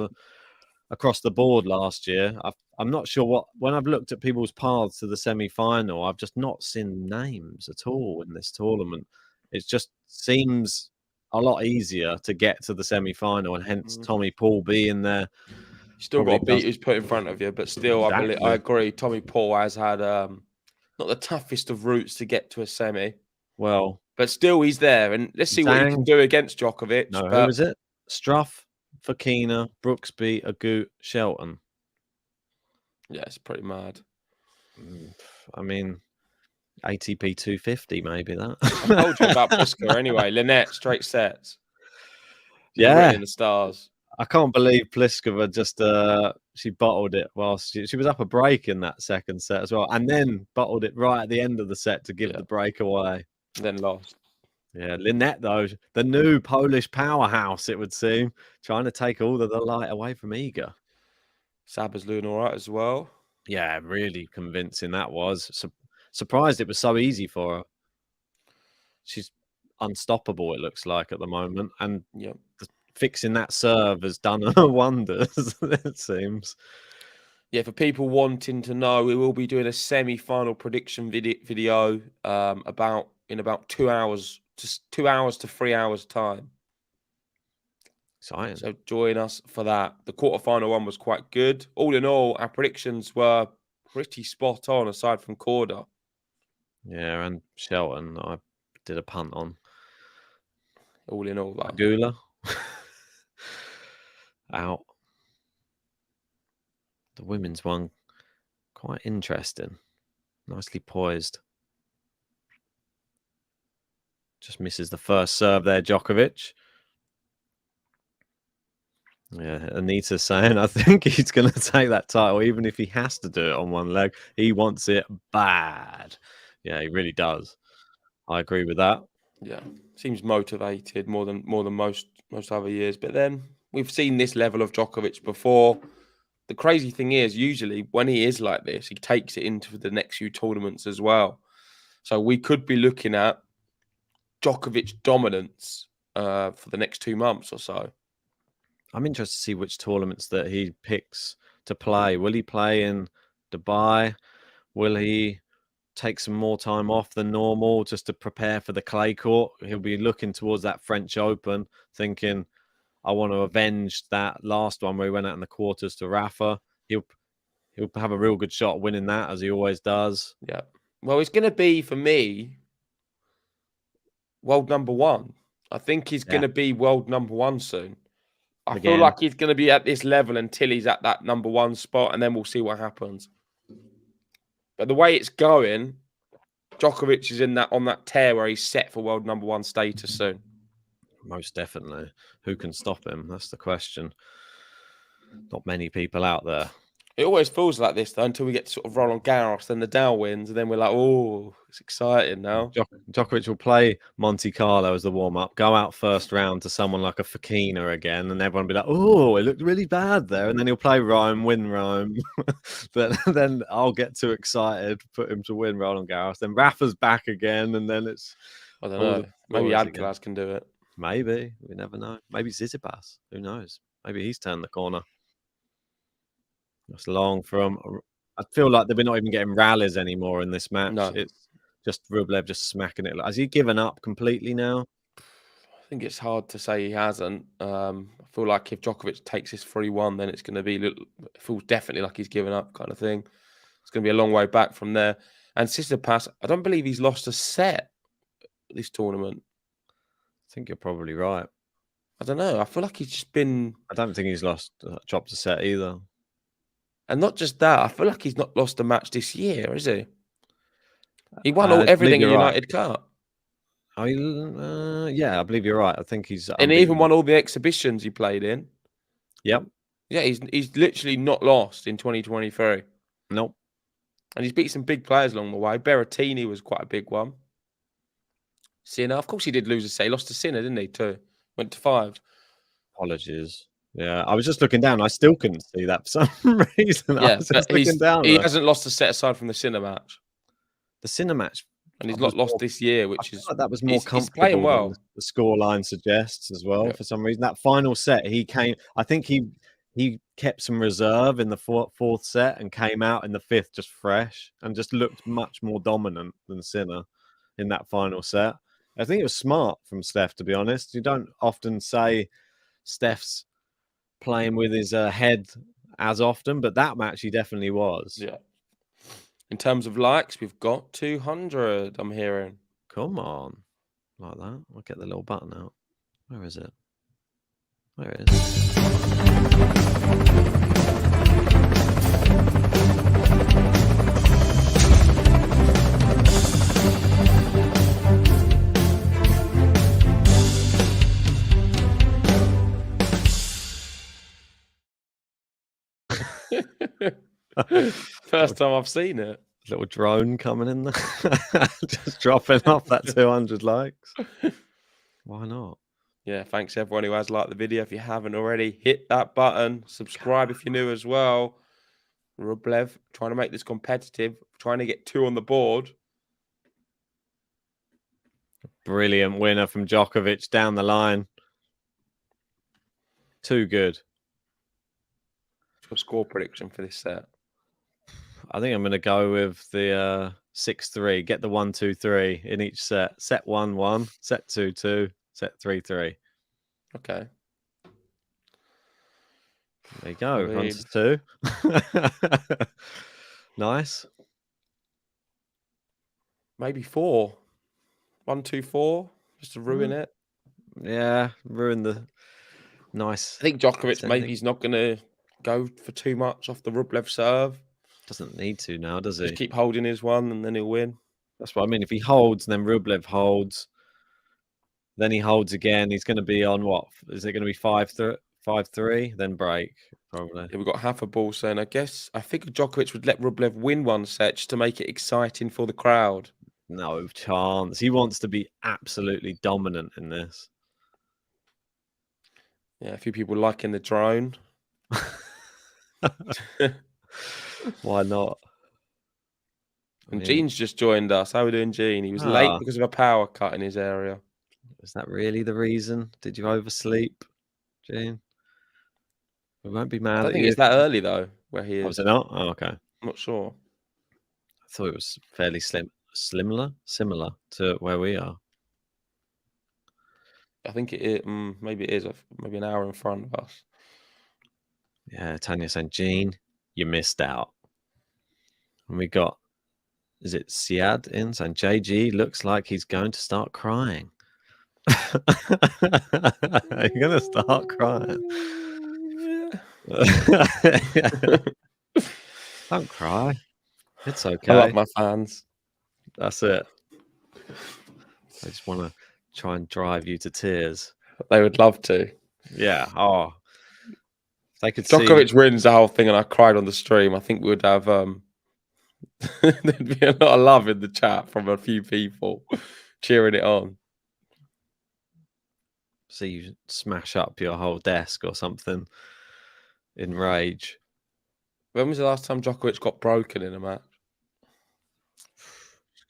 across the board last year. I'm not sure when I've looked at people's paths to the semi-final, I've just not seen names at all in this tournament. It just seems a lot easier to get to the semi-final, and hence Tommy Paul being there. Still got to beat who's put in front of you, but still, exactly. I agree. Tommy Paul has had not the toughest of routes to get to a semi. Well, but still, he's there, and let's see what he can do against Djokovic. No, who is it? Struff, Fokina, Brooksby, Agut, Shelton. Yeah, it's pretty mad. I mean, ATP 250, maybe that. I told you about Pliskova anyway. Lynette, straight sets. Yeah. In the stars. I can't believe Pliskova just she bottled it whilst she was up a break in that second set as well, and then bottled it right at the end of the set to give the break away. Then lost. Yeah, Lynette though, the new Polish powerhouse, it would seem, trying to take all of the light away from Iga. Saba's doing all right as well. Yeah, really convincing that was. Surprised it was so easy for her. She's unstoppable, it looks like, at the moment, and fixing that serve has done her wonders, it seems. Yeah, for people wanting to know, we will be doing a semi-final prediction video in about 2 hours, just 2 hours to 3 hours time. Exciting. So join us for that. The quarterfinal one was quite good. All in all, our predictions were pretty spot on, aside from Korda. Yeah, and Shelton, I did a punt on. All in all, that. Gula. Out. The women's one, quite interesting. Nicely poised. Just misses the first serve there, Djokovic. Yeah, Anita's saying, I think he's going to take that title, even if he has to do it on one leg. He wants it bad. Yeah, he really does. I agree with that. Yeah, seems motivated more than most other years. But then we've seen this level of Djokovic before. The crazy thing is, usually when he is like this, he takes it into the next few tournaments as well. So we could be looking at Djokovic dominance for the next 2 months or so. I'm interested to see which tournaments that he picks to play. Will he play in Dubai? Will he take some more time off than normal just to prepare for the clay court? He'll be looking towards that French Open, thinking, I want to avenge that last one where he went out in the quarters to Rafa. He'll have a real good shot winning that, as he always does. Yeah. Well, it's going to be, for me, world number one. I think he's going to be world number one soon. I feel like he's going to be at this level until he's at that number one spot, and then we'll see what happens. But the way it's going, Djokovic is on that tear where he's set for world number one status soon. Most definitely. Who can stop him? That's the question. Not many people out there. It always feels like this, though, until we get to sort of Roland Garros, then the Dow wins, and then we're like, oh, it's exciting now. Djokovic will play Monte Carlo as the warm-up, go out first round to someone like a Fokina again, and everyone will be like, oh, it looked really bad there. And then he'll play Rome, win Rome. But then I'll get too excited, put him to win Roland Garros. Then Rafa's back again, and then it's... I don't know. Maybe Alcaraz can do it. Maybe. We never know. Maybe Tsitsipas. Who knows? Maybe he's turned the corner. That's long from... I feel like they're not even getting rallies anymore in this match. No. It's just Rublev just smacking it. Has he given up completely now? I think it's hard to say he hasn't. I feel like if Djokovic takes this 3-1, then it's going to be... It feels definitely like he's given up kind of thing. It's going to be a long way back from there. And Tsitsipas, I don't believe he's lost a set this tournament. I think you're probably right. I don't know. I feel like he's just been... I don't think he's chopped a set either. And not just that, I feel like he's not lost a match this year, is he? He won everything in United Cup. Yeah, I believe you're right. I think he's... And he even won all the exhibitions he played in. Yep. Yeah, he's literally not lost in 2023. Nope. And he's beat some big players along the way. Berrettini was quite a big one. Sinner, of course he did lose a set. He lost to Sinner, didn't he, too? Went to 5. Apologies. Yeah, I was just looking down. I still couldn't see that for some reason. Yeah, he there. hasn't lost a set aside from the Sinner match. The Sinner match, and he's not lost this year, which is like that was more comfortable. He's playing well. Than the scoreline suggests as well. For some reason, that final set, he came. I think he kept some reserve in the fourth set and came out in the fifth just fresh and just looked much more dominant than Sinner in that final set. I think it was smart from Steph, to be honest. You don't often say Steph's playing with his head as often, but that match he definitely was. Yeah. In terms of likes, we've got 200, I'm hearing. Come on. Like that. I'll get the little button out. Where is it? There it is. First time I've seen it. Little drone coming in there. Just dropping off that 200 likes. Why not? Yeah, thanks everyone who has liked the video. If you haven't already, hit that button. Subscribe if you're new as well. Rublev, trying to make this competitive. Trying to get 2 on the board. Brilliant winner from Djokovic down the line. Too good. What's your score prediction for this set? I think I'm going to go with the 6-3. Get the 1-2-3 in each set. Set 1-1, set 2-2, set 3-3. Okay. There you go. 1-2. Nice. Maybe 4. 1-2-4, just to ruin it. Yeah, ruin the nice. I think Djokovic, maybe he's not going to go for too much off the Rublev serve. Doesn't need to now, does he? Just keep holding his one and then he'll win. That's what I mean. If he holds and then Rublev holds, then he holds again, he's going to be on what? Is it going to be 5-3? Then break, probably. Yeah, we've got half a ball saying, I think Djokovic would let Rublev win one set just to make it exciting for the crowd. No chance. He wants to be absolutely dominant in this. Yeah, a few people liking the drone. Why not? And Gene's just joined us. How are we doing, Gene? He was late because of a power cut in his area. Is that really the reason? Did you oversleep, Gene? We won't be mad I don't at think you. it's that early though, where he is. Was it not? Oh, okay. I'm not sure. I thought it was fairly similar to where we are. I think maybe it is maybe an hour in front of us. Yeah, Tanya saying, Gene, you missed out. And we got, is it Siad in saying, JG looks like he's going to start crying. You're going to start crying. Don't cry. It's okay. I love my fans. That's it. I just want to try and drive you to tears. They would love to. Yeah. Oh, if they could Djokovic see... wins the whole thing, and I cried on the stream. I think we would have there'd be a lot of love in the chat from a few people cheering it on. See you smash up your whole desk or something in rage. When was the last time Djokovic got broken in a match?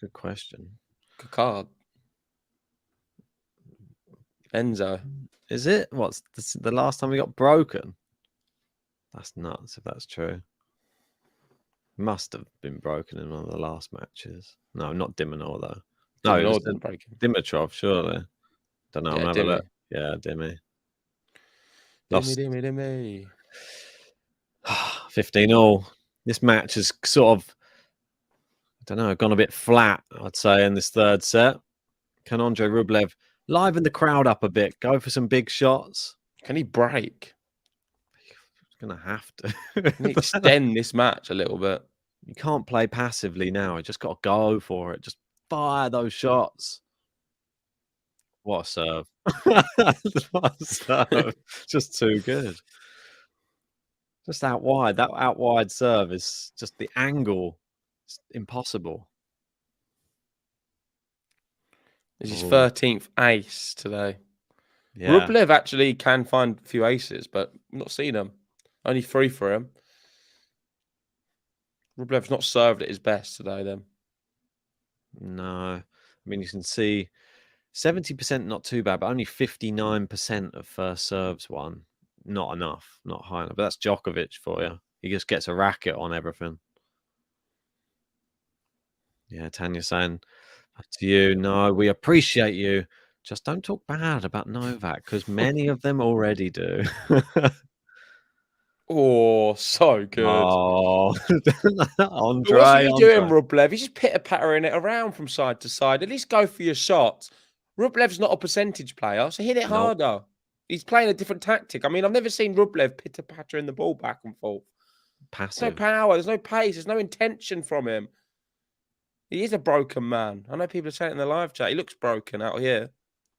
Good question. Good card. Enzo. Is it? What's the last time we got broken? That's nuts if that's true. Must have been broken in one of the last matches. No, not Dimonor though. No, Dimonor didn't break him. Dimitrov, surely. Don't know. Yeah, I'm having a look. Yeah, Dimmy. Dimmy. 15-all. This match has sort of, I don't know, gone a bit flat, I'd say, in this third set. Can Andrey Rublev liven the crowd up a bit, go for some big shots? Can he break? He's going to have to. Can he extend this match a little bit? You can't play passively now. You just got to go for it. Just fire those shots. What a serve. What a serve. Just too good. Just out wide. That out wide serve is just the angle. It's impossible. It's his 13th ace today. Yeah. Rublev actually can find a few aces, but I'm not seen them. Only 3 for him. Rublev's not served at his best today, then. No. I mean, you can see 70% not too bad, but only 59% of first serves won. Not enough. Not high enough. But that's Djokovic for you. He just gets a racket on everything. Yeah, Tanya saying to you, no, we appreciate you. Just don't talk bad about Novak, because many of them already do. Oh, so good. Oh, Andrey. What's he doing, Rublev? He's just pitter-pattering it around from side to side. At least go for your shots. Rublev's not a percentage player, so hit it harder. He's playing a different tactic. I mean, I've never seen Rublev pitter-pattering the ball back and forth. Passive. There's no power. There's no pace. There's no intention from him. He is a broken man. I know people are saying it in the live chat. He looks broken out here.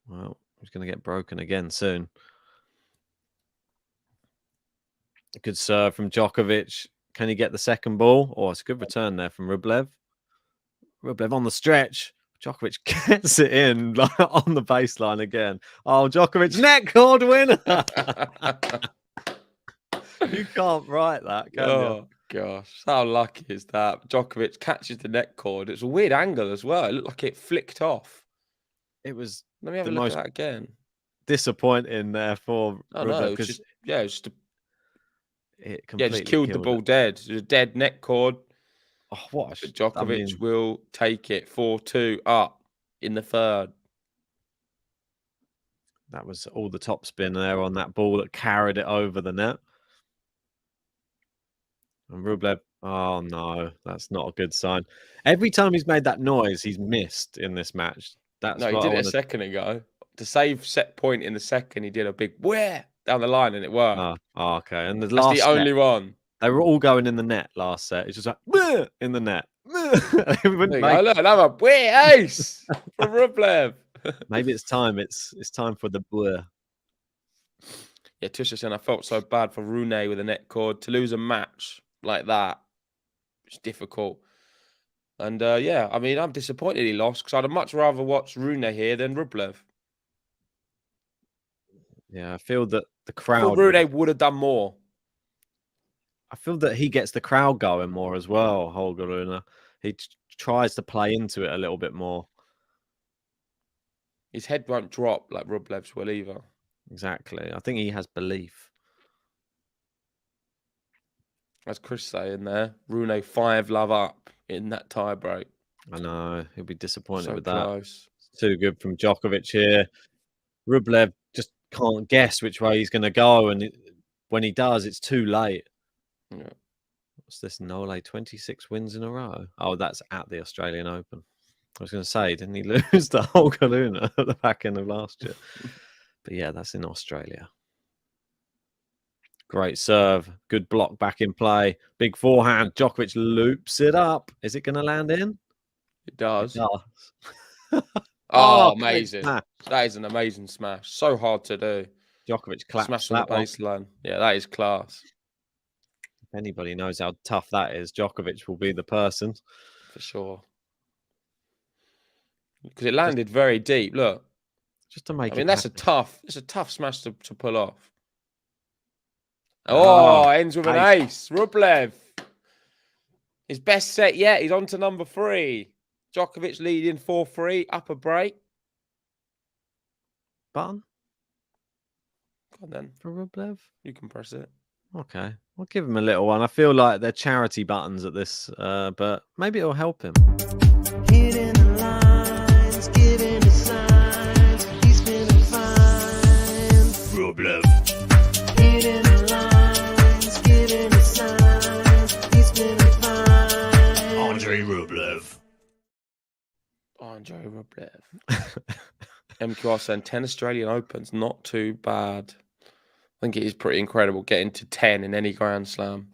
Well, he's going to get broken again soon. A good serve from Djokovic. Can he get the second ball? Oh, it's a good return there from Rublev. Rublev on the stretch. Djokovic gets it in on the baseline again. Oh, Djokovic net cord winner. You can't write that, can you? Gosh, how lucky is that? Djokovic catches the net cord. It's a weird angle as well. It looked like it flicked off. It was. Let me have a look at that again. Disappointing there for Rublev. It just killed the ball dead. It was a dead net cord. Oh, what? But Djokovic will take it 4-2 up in the third. That was all the topspin there on that ball that carried it over the net. And Rublev, oh no, that's not a good sign. Every time he's made that noise, he's missed in this match. He did it a second ago. To save set point in the second, he did a big where down the line and it worked. Oh, okay. And that's the only one. They were all going in the net last set. It's just like in the net. Look, another ace for Rublev. Maybe it's time. It's time for the blur. Yeah, Tusha saying I felt so bad for Rune with a net cord to lose a match like that. It's difficult. And yeah, I mean, I'm disappointed he lost because I'd have much rather watch Rune here than Rublev. Yeah, I feel that the crowd. Rune would have done more. I feel that he gets the crowd going more as well, Holger Rune. He tries to play into it a little bit more. His head won't drop like Rublev's will either. Exactly. I think he has belief. As Chris saying there, Rune 5-love up in that tie break. I know. He'll be disappointed So with close. that. It's too good from Djokovic here. Rublev just can't guess which way he's going to go. And when he does, it's too late. Yeah. What's this? Nole 26 wins in a row. Oh, that's at the Australian Open. I was going to say, didn't he lose the whole Kaluna at the back end of last year? But yeah, that's in Australia. Great serve. Good block back in play. Big forehand. Djokovic loops it up. Is it going to land in? It does. It does. Oh, amazing. That is an amazing smash. So hard to do. Djokovic claps smash on that the baseline. Yeah, that is class. If anybody knows how tough that is, Djokovic will be the person. For sure. Because it landed very deep. Look. Just to make I mean, it that's happen. it's a tough smash to pull off. Oh, ends with an ace. Rublev. His best set yet. He's on to number 3. Djokovic leading 4-3. Upper break. Button? Go on then. For Rublev? You can press it. Okay. We'll give him a little one. I feel like they're charity buttons at this, but maybe it'll help him. Hitting the lines, giving the signs, he's feeling fine. Rublev. Hitting the lines, giving the signs, he's feeling fine. Andrey Rublev. Andrey Rublev. MQR saying 10 Australian Opens, not too bad. I think it is pretty incredible getting to 10 in any Grand Slam.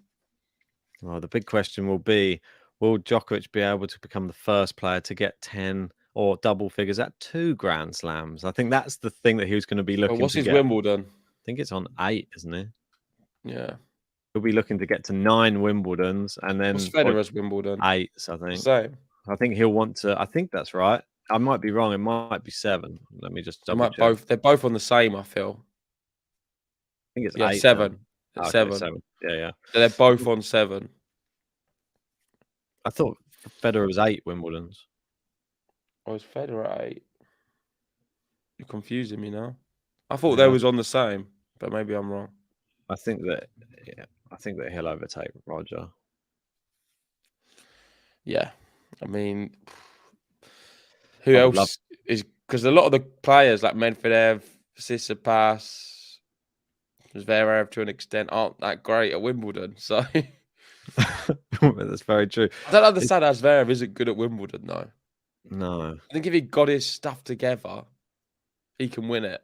Well, the big question will be, will Djokovic be able to become the first player to get 10 or double figures at 2 Grand Slams? I think that's the thing that he was going to be looking what's to his get. Wimbledon? I think it's on 8, isn't it? Yeah. He'll be looking to get to 9 Wimbledons and then... What's Federer's Wimbledon? 8, I think. Same. I think he'll want to... I think that's right. I might be wrong. It might be 7. Let me just double check. They're both on the same, I feel. I think it's 8. 7. Okay, 7. Yeah. So they're both on 7. I thought Federer was 8 Wimbledons. Oh, is Federer 8? You're confusing me now. I thought they was on the same, but maybe I'm wrong. I think that he'll overtake Roger. Yeah. I mean, who else is... Because a lot of the players like Medvedev, Tsitsipas, Zverev to an extent aren't that great at Wimbledon, so... That's very true. I don't understand how Zverev isn't good at Wimbledon, though. No. I think if he got his stuff together, he can win it.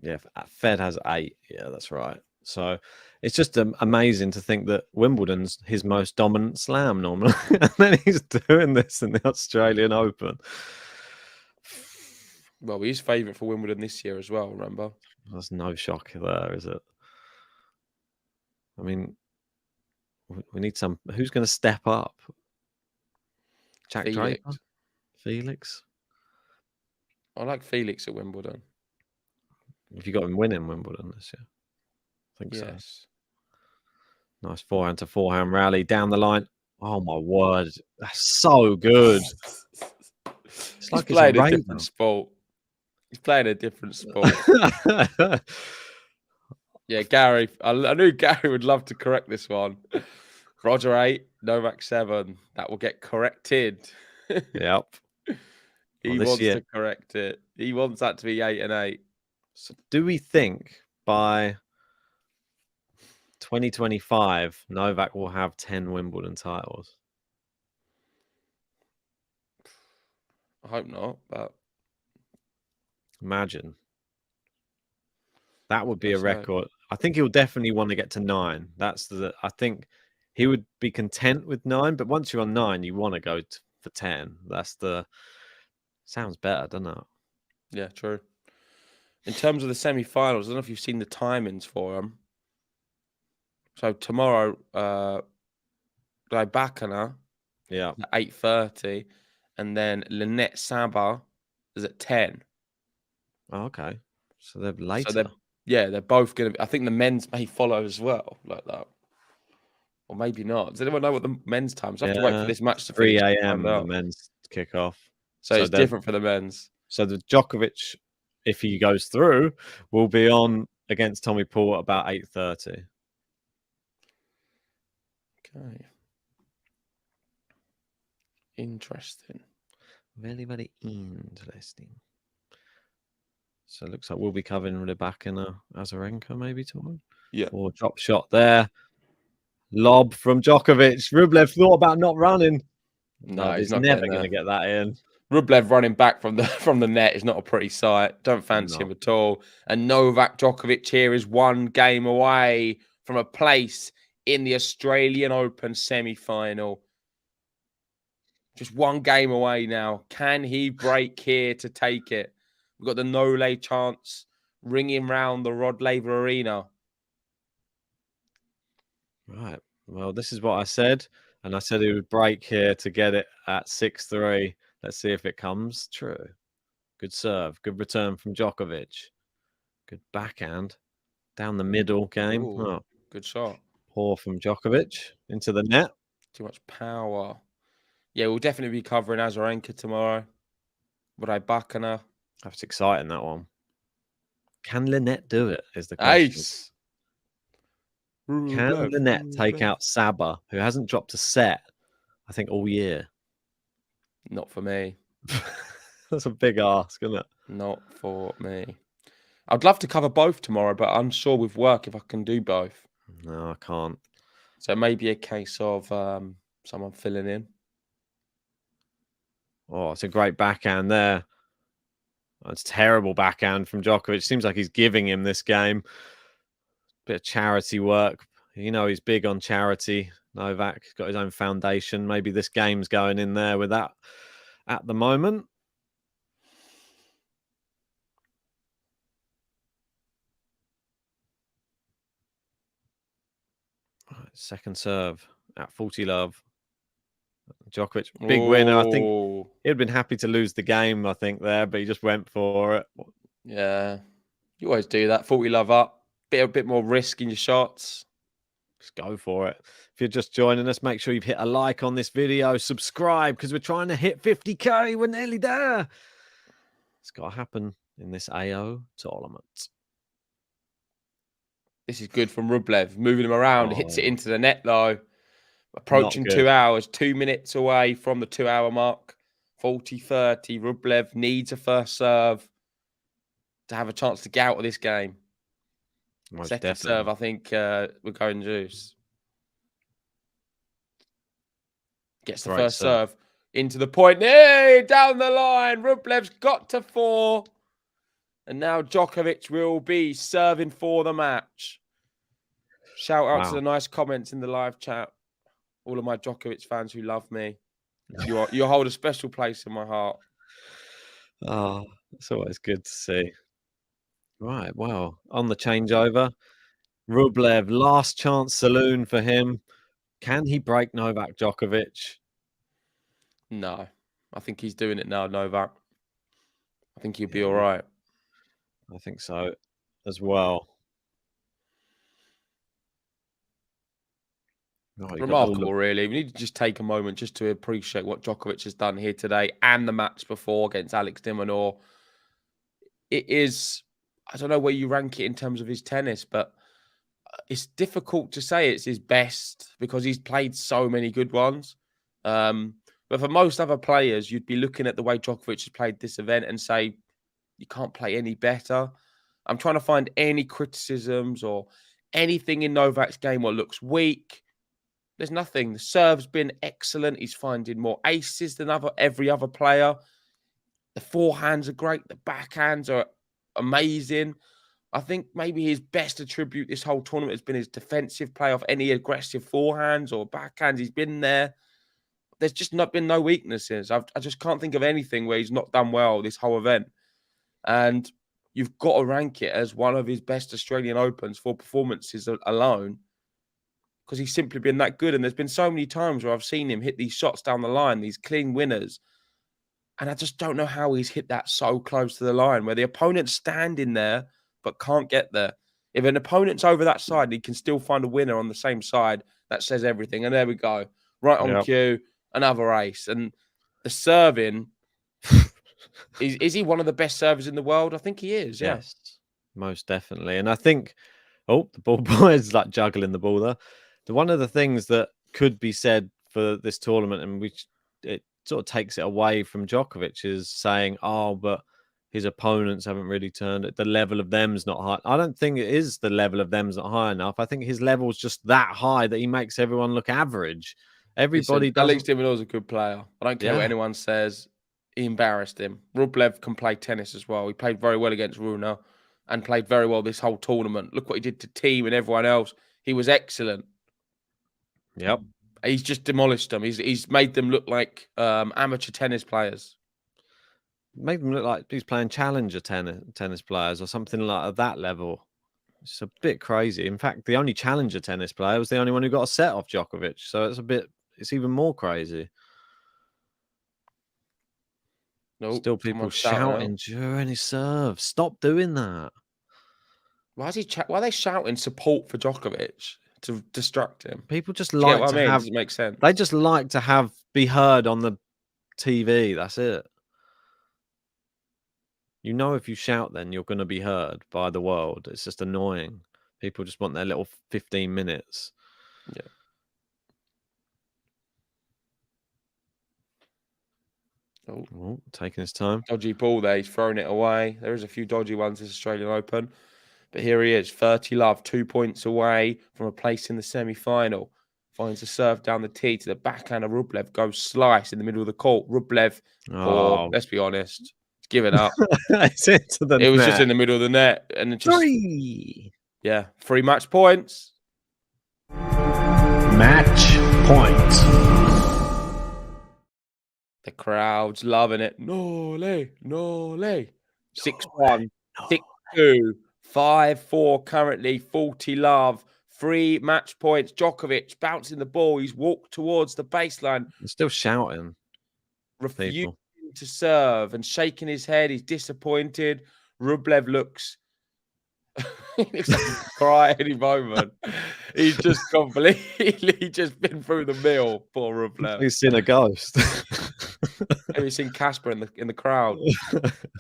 Yeah, Fed has 8. Yeah, that's right. So it's just amazing to think that Wimbledon's his most dominant slam normally. And then he's doing this in the Australian Open. Well, he's favourite for Wimbledon this year as well, remember? There's no shock there, is it? I mean, we need some... Who's going to step up? Jack Draper? Felix? I like Felix at Wimbledon. Have you got him winning Wimbledon this year? I think yes. So. Nice forehand to forehand rally down the line. Oh my word, that's so good. It's like he's playing a different sport. He's playing a different sport. Yeah, Gary. I knew Gary would love to correct this one. Roger 8, Novak 7. That will get corrected. Yep. He wants to correct it. He wants that to be 8 and 8. So do we think by 2025 Novak will have 10 Wimbledon titles? I hope not, but imagine. That would be a record. I think he'll definitely want to get to 9. I think he would be content with 9, but once you're on 9, you want to go for 10. Sounds better, doesn't it? Yeah, true. In terms of the semi-finals, I don't know if you've seen the timings for them. So tomorrow, Bakana, at 8:30, and then Lynette Saba is at 10. Oh, okay. So they're later. So they're both going to be... I think the men's may follow as well, like that. Or maybe not. Does anyone know what the men's time is? I have to wait for this match to 3 finish. a.m. the men's kick off. So it's different for the men's. So the Djokovic, if he goes through, will be on against Tommy Paul at about 8:30. Okay. Interesting. Very, very interesting. So it looks like we'll be covering Rybak and Azarenka maybe tomorrow. Yeah. Or drop shot there. Lob from Djokovic. Rublev thought about not running. No, he's not never going to get that in. Rublev running back from the net is not a pretty sight. Don't fancy him at all. And Novak Djokovic here is one game away from a place in the Australian Open semi-final. Just one game away now. Can he break here to take it? We've got the no-lay chance ringing round the Rod Laver Arena. Right. Well, this is what I said. And I said he would break here to get it at 6-3. Let's see if it comes true. Good serve. Good return from Djokovic. Good backhand. Down the middle game. Ooh, good shot. Poor from Djokovic into the net. Too much power. Yeah, we'll definitely be covering Azarenka tomorrow. Rybak. That's exciting, that one. Can Lynette do it, is the question. Ace. Can Lynette take out Saba, who hasn't dropped a set, I think, all year? Not for me. That's a big ask, isn't it? Not for me. I'd love to cover both tomorrow, but I'm sure with work if I can do both. No, I can't. So it may be a case of someone filling in. Oh, it's a great backhand there. It's terrible backhand from Djokovic. Seems like he's giving him this game. Bit of charity work. You know, he's big on charity. Novak, he's got his own foundation. Maybe this game's going in there with that at the moment. Right, second serve at 40 love. Djokovic, big winner. I think he'd been happy to lose the game, I think, there, but he just went for it. Yeah. You always do that. 40 love up. A bit more risk in your shots. Just go for it. If you're just joining us, make sure you've hit a like on this video. Subscribe, because we're trying to hit 50k. We're nearly there. It's got to happen in this AO tournament. This is good from Rublev. Moving him around. Hits it into the net, though. Approaching 2 hours. 2 minutes away from the 2 hour mark. 40-30. Rublev needs a first serve to have a chance to get out of this game. Most Second definitely. serve, I think we're going juice. Gets the first serve into the point. Hey, down the line. Rublev's got to 4. And now Djokovic will be serving for the match. Shout out to the nice comments in the live chat. All of my Djokovic fans who love me. You hold a special place in my heart. Oh, it's always good to see. Right, well, on the changeover, Rublev, last chance saloon for him. Can he break Novak Djokovic? No, I think he's doing it now, Novak. I think he'll be all right. I think so as well. Oh, remarkable, really. We need to just take a moment just to appreciate what Djokovic has done here today and the match before against Alex de Minaur. It is, I don't know where you rank it in terms of his tennis, but it's difficult to say it's his best because he's played so many good ones. But for most other players, you'd be looking at the way Djokovic has played this event and say, you can't play any better. I'm trying to find any criticisms or anything in Novak's game what looks weak. There's nothing. The serve's been excellent. He's finding more aces than every other player. The forehands are great. The backhands are amazing. I think maybe his best attribute this whole tournament has been his defensive play off any aggressive forehands or backhands. He's been there. There's just not been no weaknesses. I just can't think of anything where he's not done well this whole event. And you've got to rank it as one of his best Australian Opens for performances alone because he's simply been that good. And there's been so many times where I've seen him hit these shots down the line, these clean winners. And I just don't know how he's hit that so close to the line where the opponent's standing there but can't get there. If an opponent's over that side, he can still find a winner on the same side. That says everything. And there we go. Right on cue, another ace. And the serving, Is he one of the best servers in the world? I think he is. Yeah. Yes, most definitely. And I think, the ball boy is like juggling the ball there. One of the things that could be said for this tournament, and it sort of takes it away from Djokovic, is saying, but his opponents haven't really turned it. The level of them's not high. I don't think it is the level of them's not high enough. I think his level's just that high that he makes everyone look average. Everybody does. Alex de Minaur's a good player. I don't care what anyone says. He embarrassed him. Rublev can play tennis as well. He played very well against Rune and played very well this whole tournament. Look what he did to Team and everyone else. He was excellent. Yep. He's just demolished them. He's made them look like amateur tennis players. Made them look like he's playing challenger tennis players or something like at that level. It's a bit crazy. In fact, the only challenger tennis player was the only one who got a set off Djokovic. So it's even more crazy. Nope, Still people shouting during his serve. Stop doing that. Why are they shouting support for Djokovic to distract him? People just like to have. Does it make sense? They just like to be heard on the TV. That's it. If you shout, then you're going to be heard by the world. It's just annoying. People just want their little 15 minutes. Yeah. Oh, taking his time. Dodgy ball there. He's throwing it away. There is a few dodgy ones this Australian Open. But here he is, 30 love, 2 points away from a place in the semi-final. Finds a serve down the tee to the backhand of Rublev. Goes slice in the middle of the court. Rublev, let's be honest, given up. It's into the it was net. just in the middle of the net. And it just, 3. Yeah, 3 match points. Match point. The crowd's loving it. Nole. 6-1, 6-2, 5-4 currently, 40 love, 3 match points. Djokovic bouncing the ball. He's walked towards the baseline. They're still shouting. Refusing to serve and shaking his head. He's disappointed. Rublev looks he looks like he'll cry any moment. He's just completely just been through the mill, poor Rublev. He's seen a ghost. Have you seen Casper in the crowd?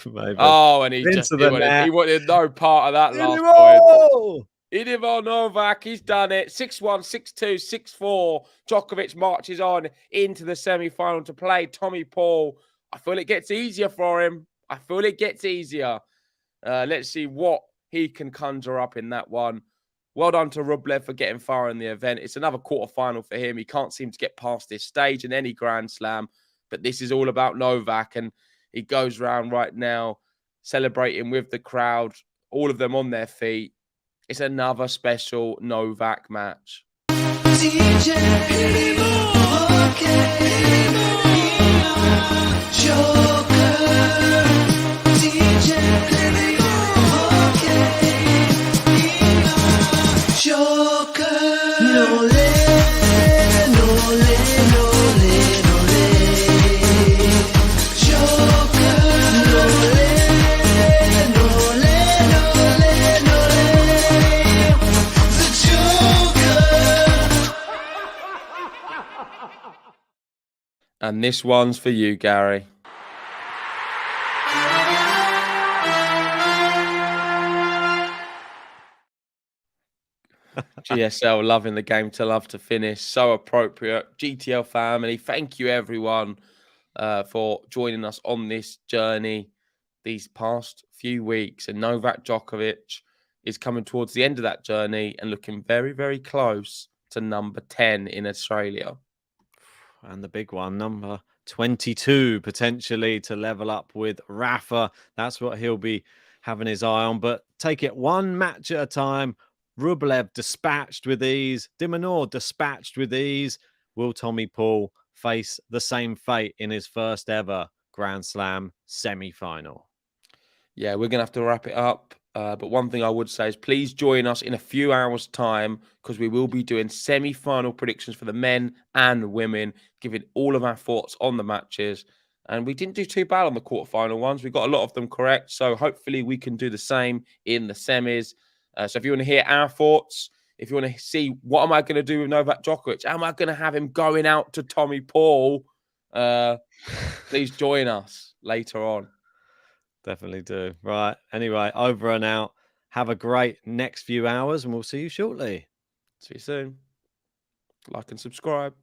Maybe. Oh, and he wanted no part of that last point. Idimo Novak, he's done it. 6-1, 6-2, 6-4. Djokovic marches on into the semi-final to play Tommy Paul. I feel it gets easier for him. Let's see what he can conjure up in that one. Well done to Rublev for getting far in the event. It's another quarterfinal for him. He can't seem to get past this stage in any Grand Slam. But this is all about Novak. And he goes round right now celebrating with the crowd, all of them on their feet. It's another special Novak match. And this one's for you, Gary. GSL loving the game to love to finish. So appropriate. GTL family, thank you everyone for joining us on this journey these past few weeks. And Novak Djokovic is coming towards the end of that journey and looking very, very close to number 10 in Australia. And the big one, number 22, potentially to level up with Rafa. That's what he'll be having his eye on. But take it one match at a time. Rublev dispatched with ease. De Minaur dispatched with ease. Will Tommy Paul face the same fate in his first ever Grand Slam semi-final? Yeah, we're going to have to wrap it up. But one thing I would say is please join us in a few hours' time because we will be doing semi-final predictions for the men and women, giving all of our thoughts on the matches. And we didn't do too bad on the quarterfinal ones. We got a lot of them correct. So hopefully we can do the same in the semis. So if you want to hear our thoughts, if you want to see what am I going to do with Novak Djokovic, am I going to have him going out to Tommy Paul? please join us later on. Definitely do. Right. Anyway, over and out. Have a great next few hours, and we'll see you shortly. See you soon. Like and subscribe.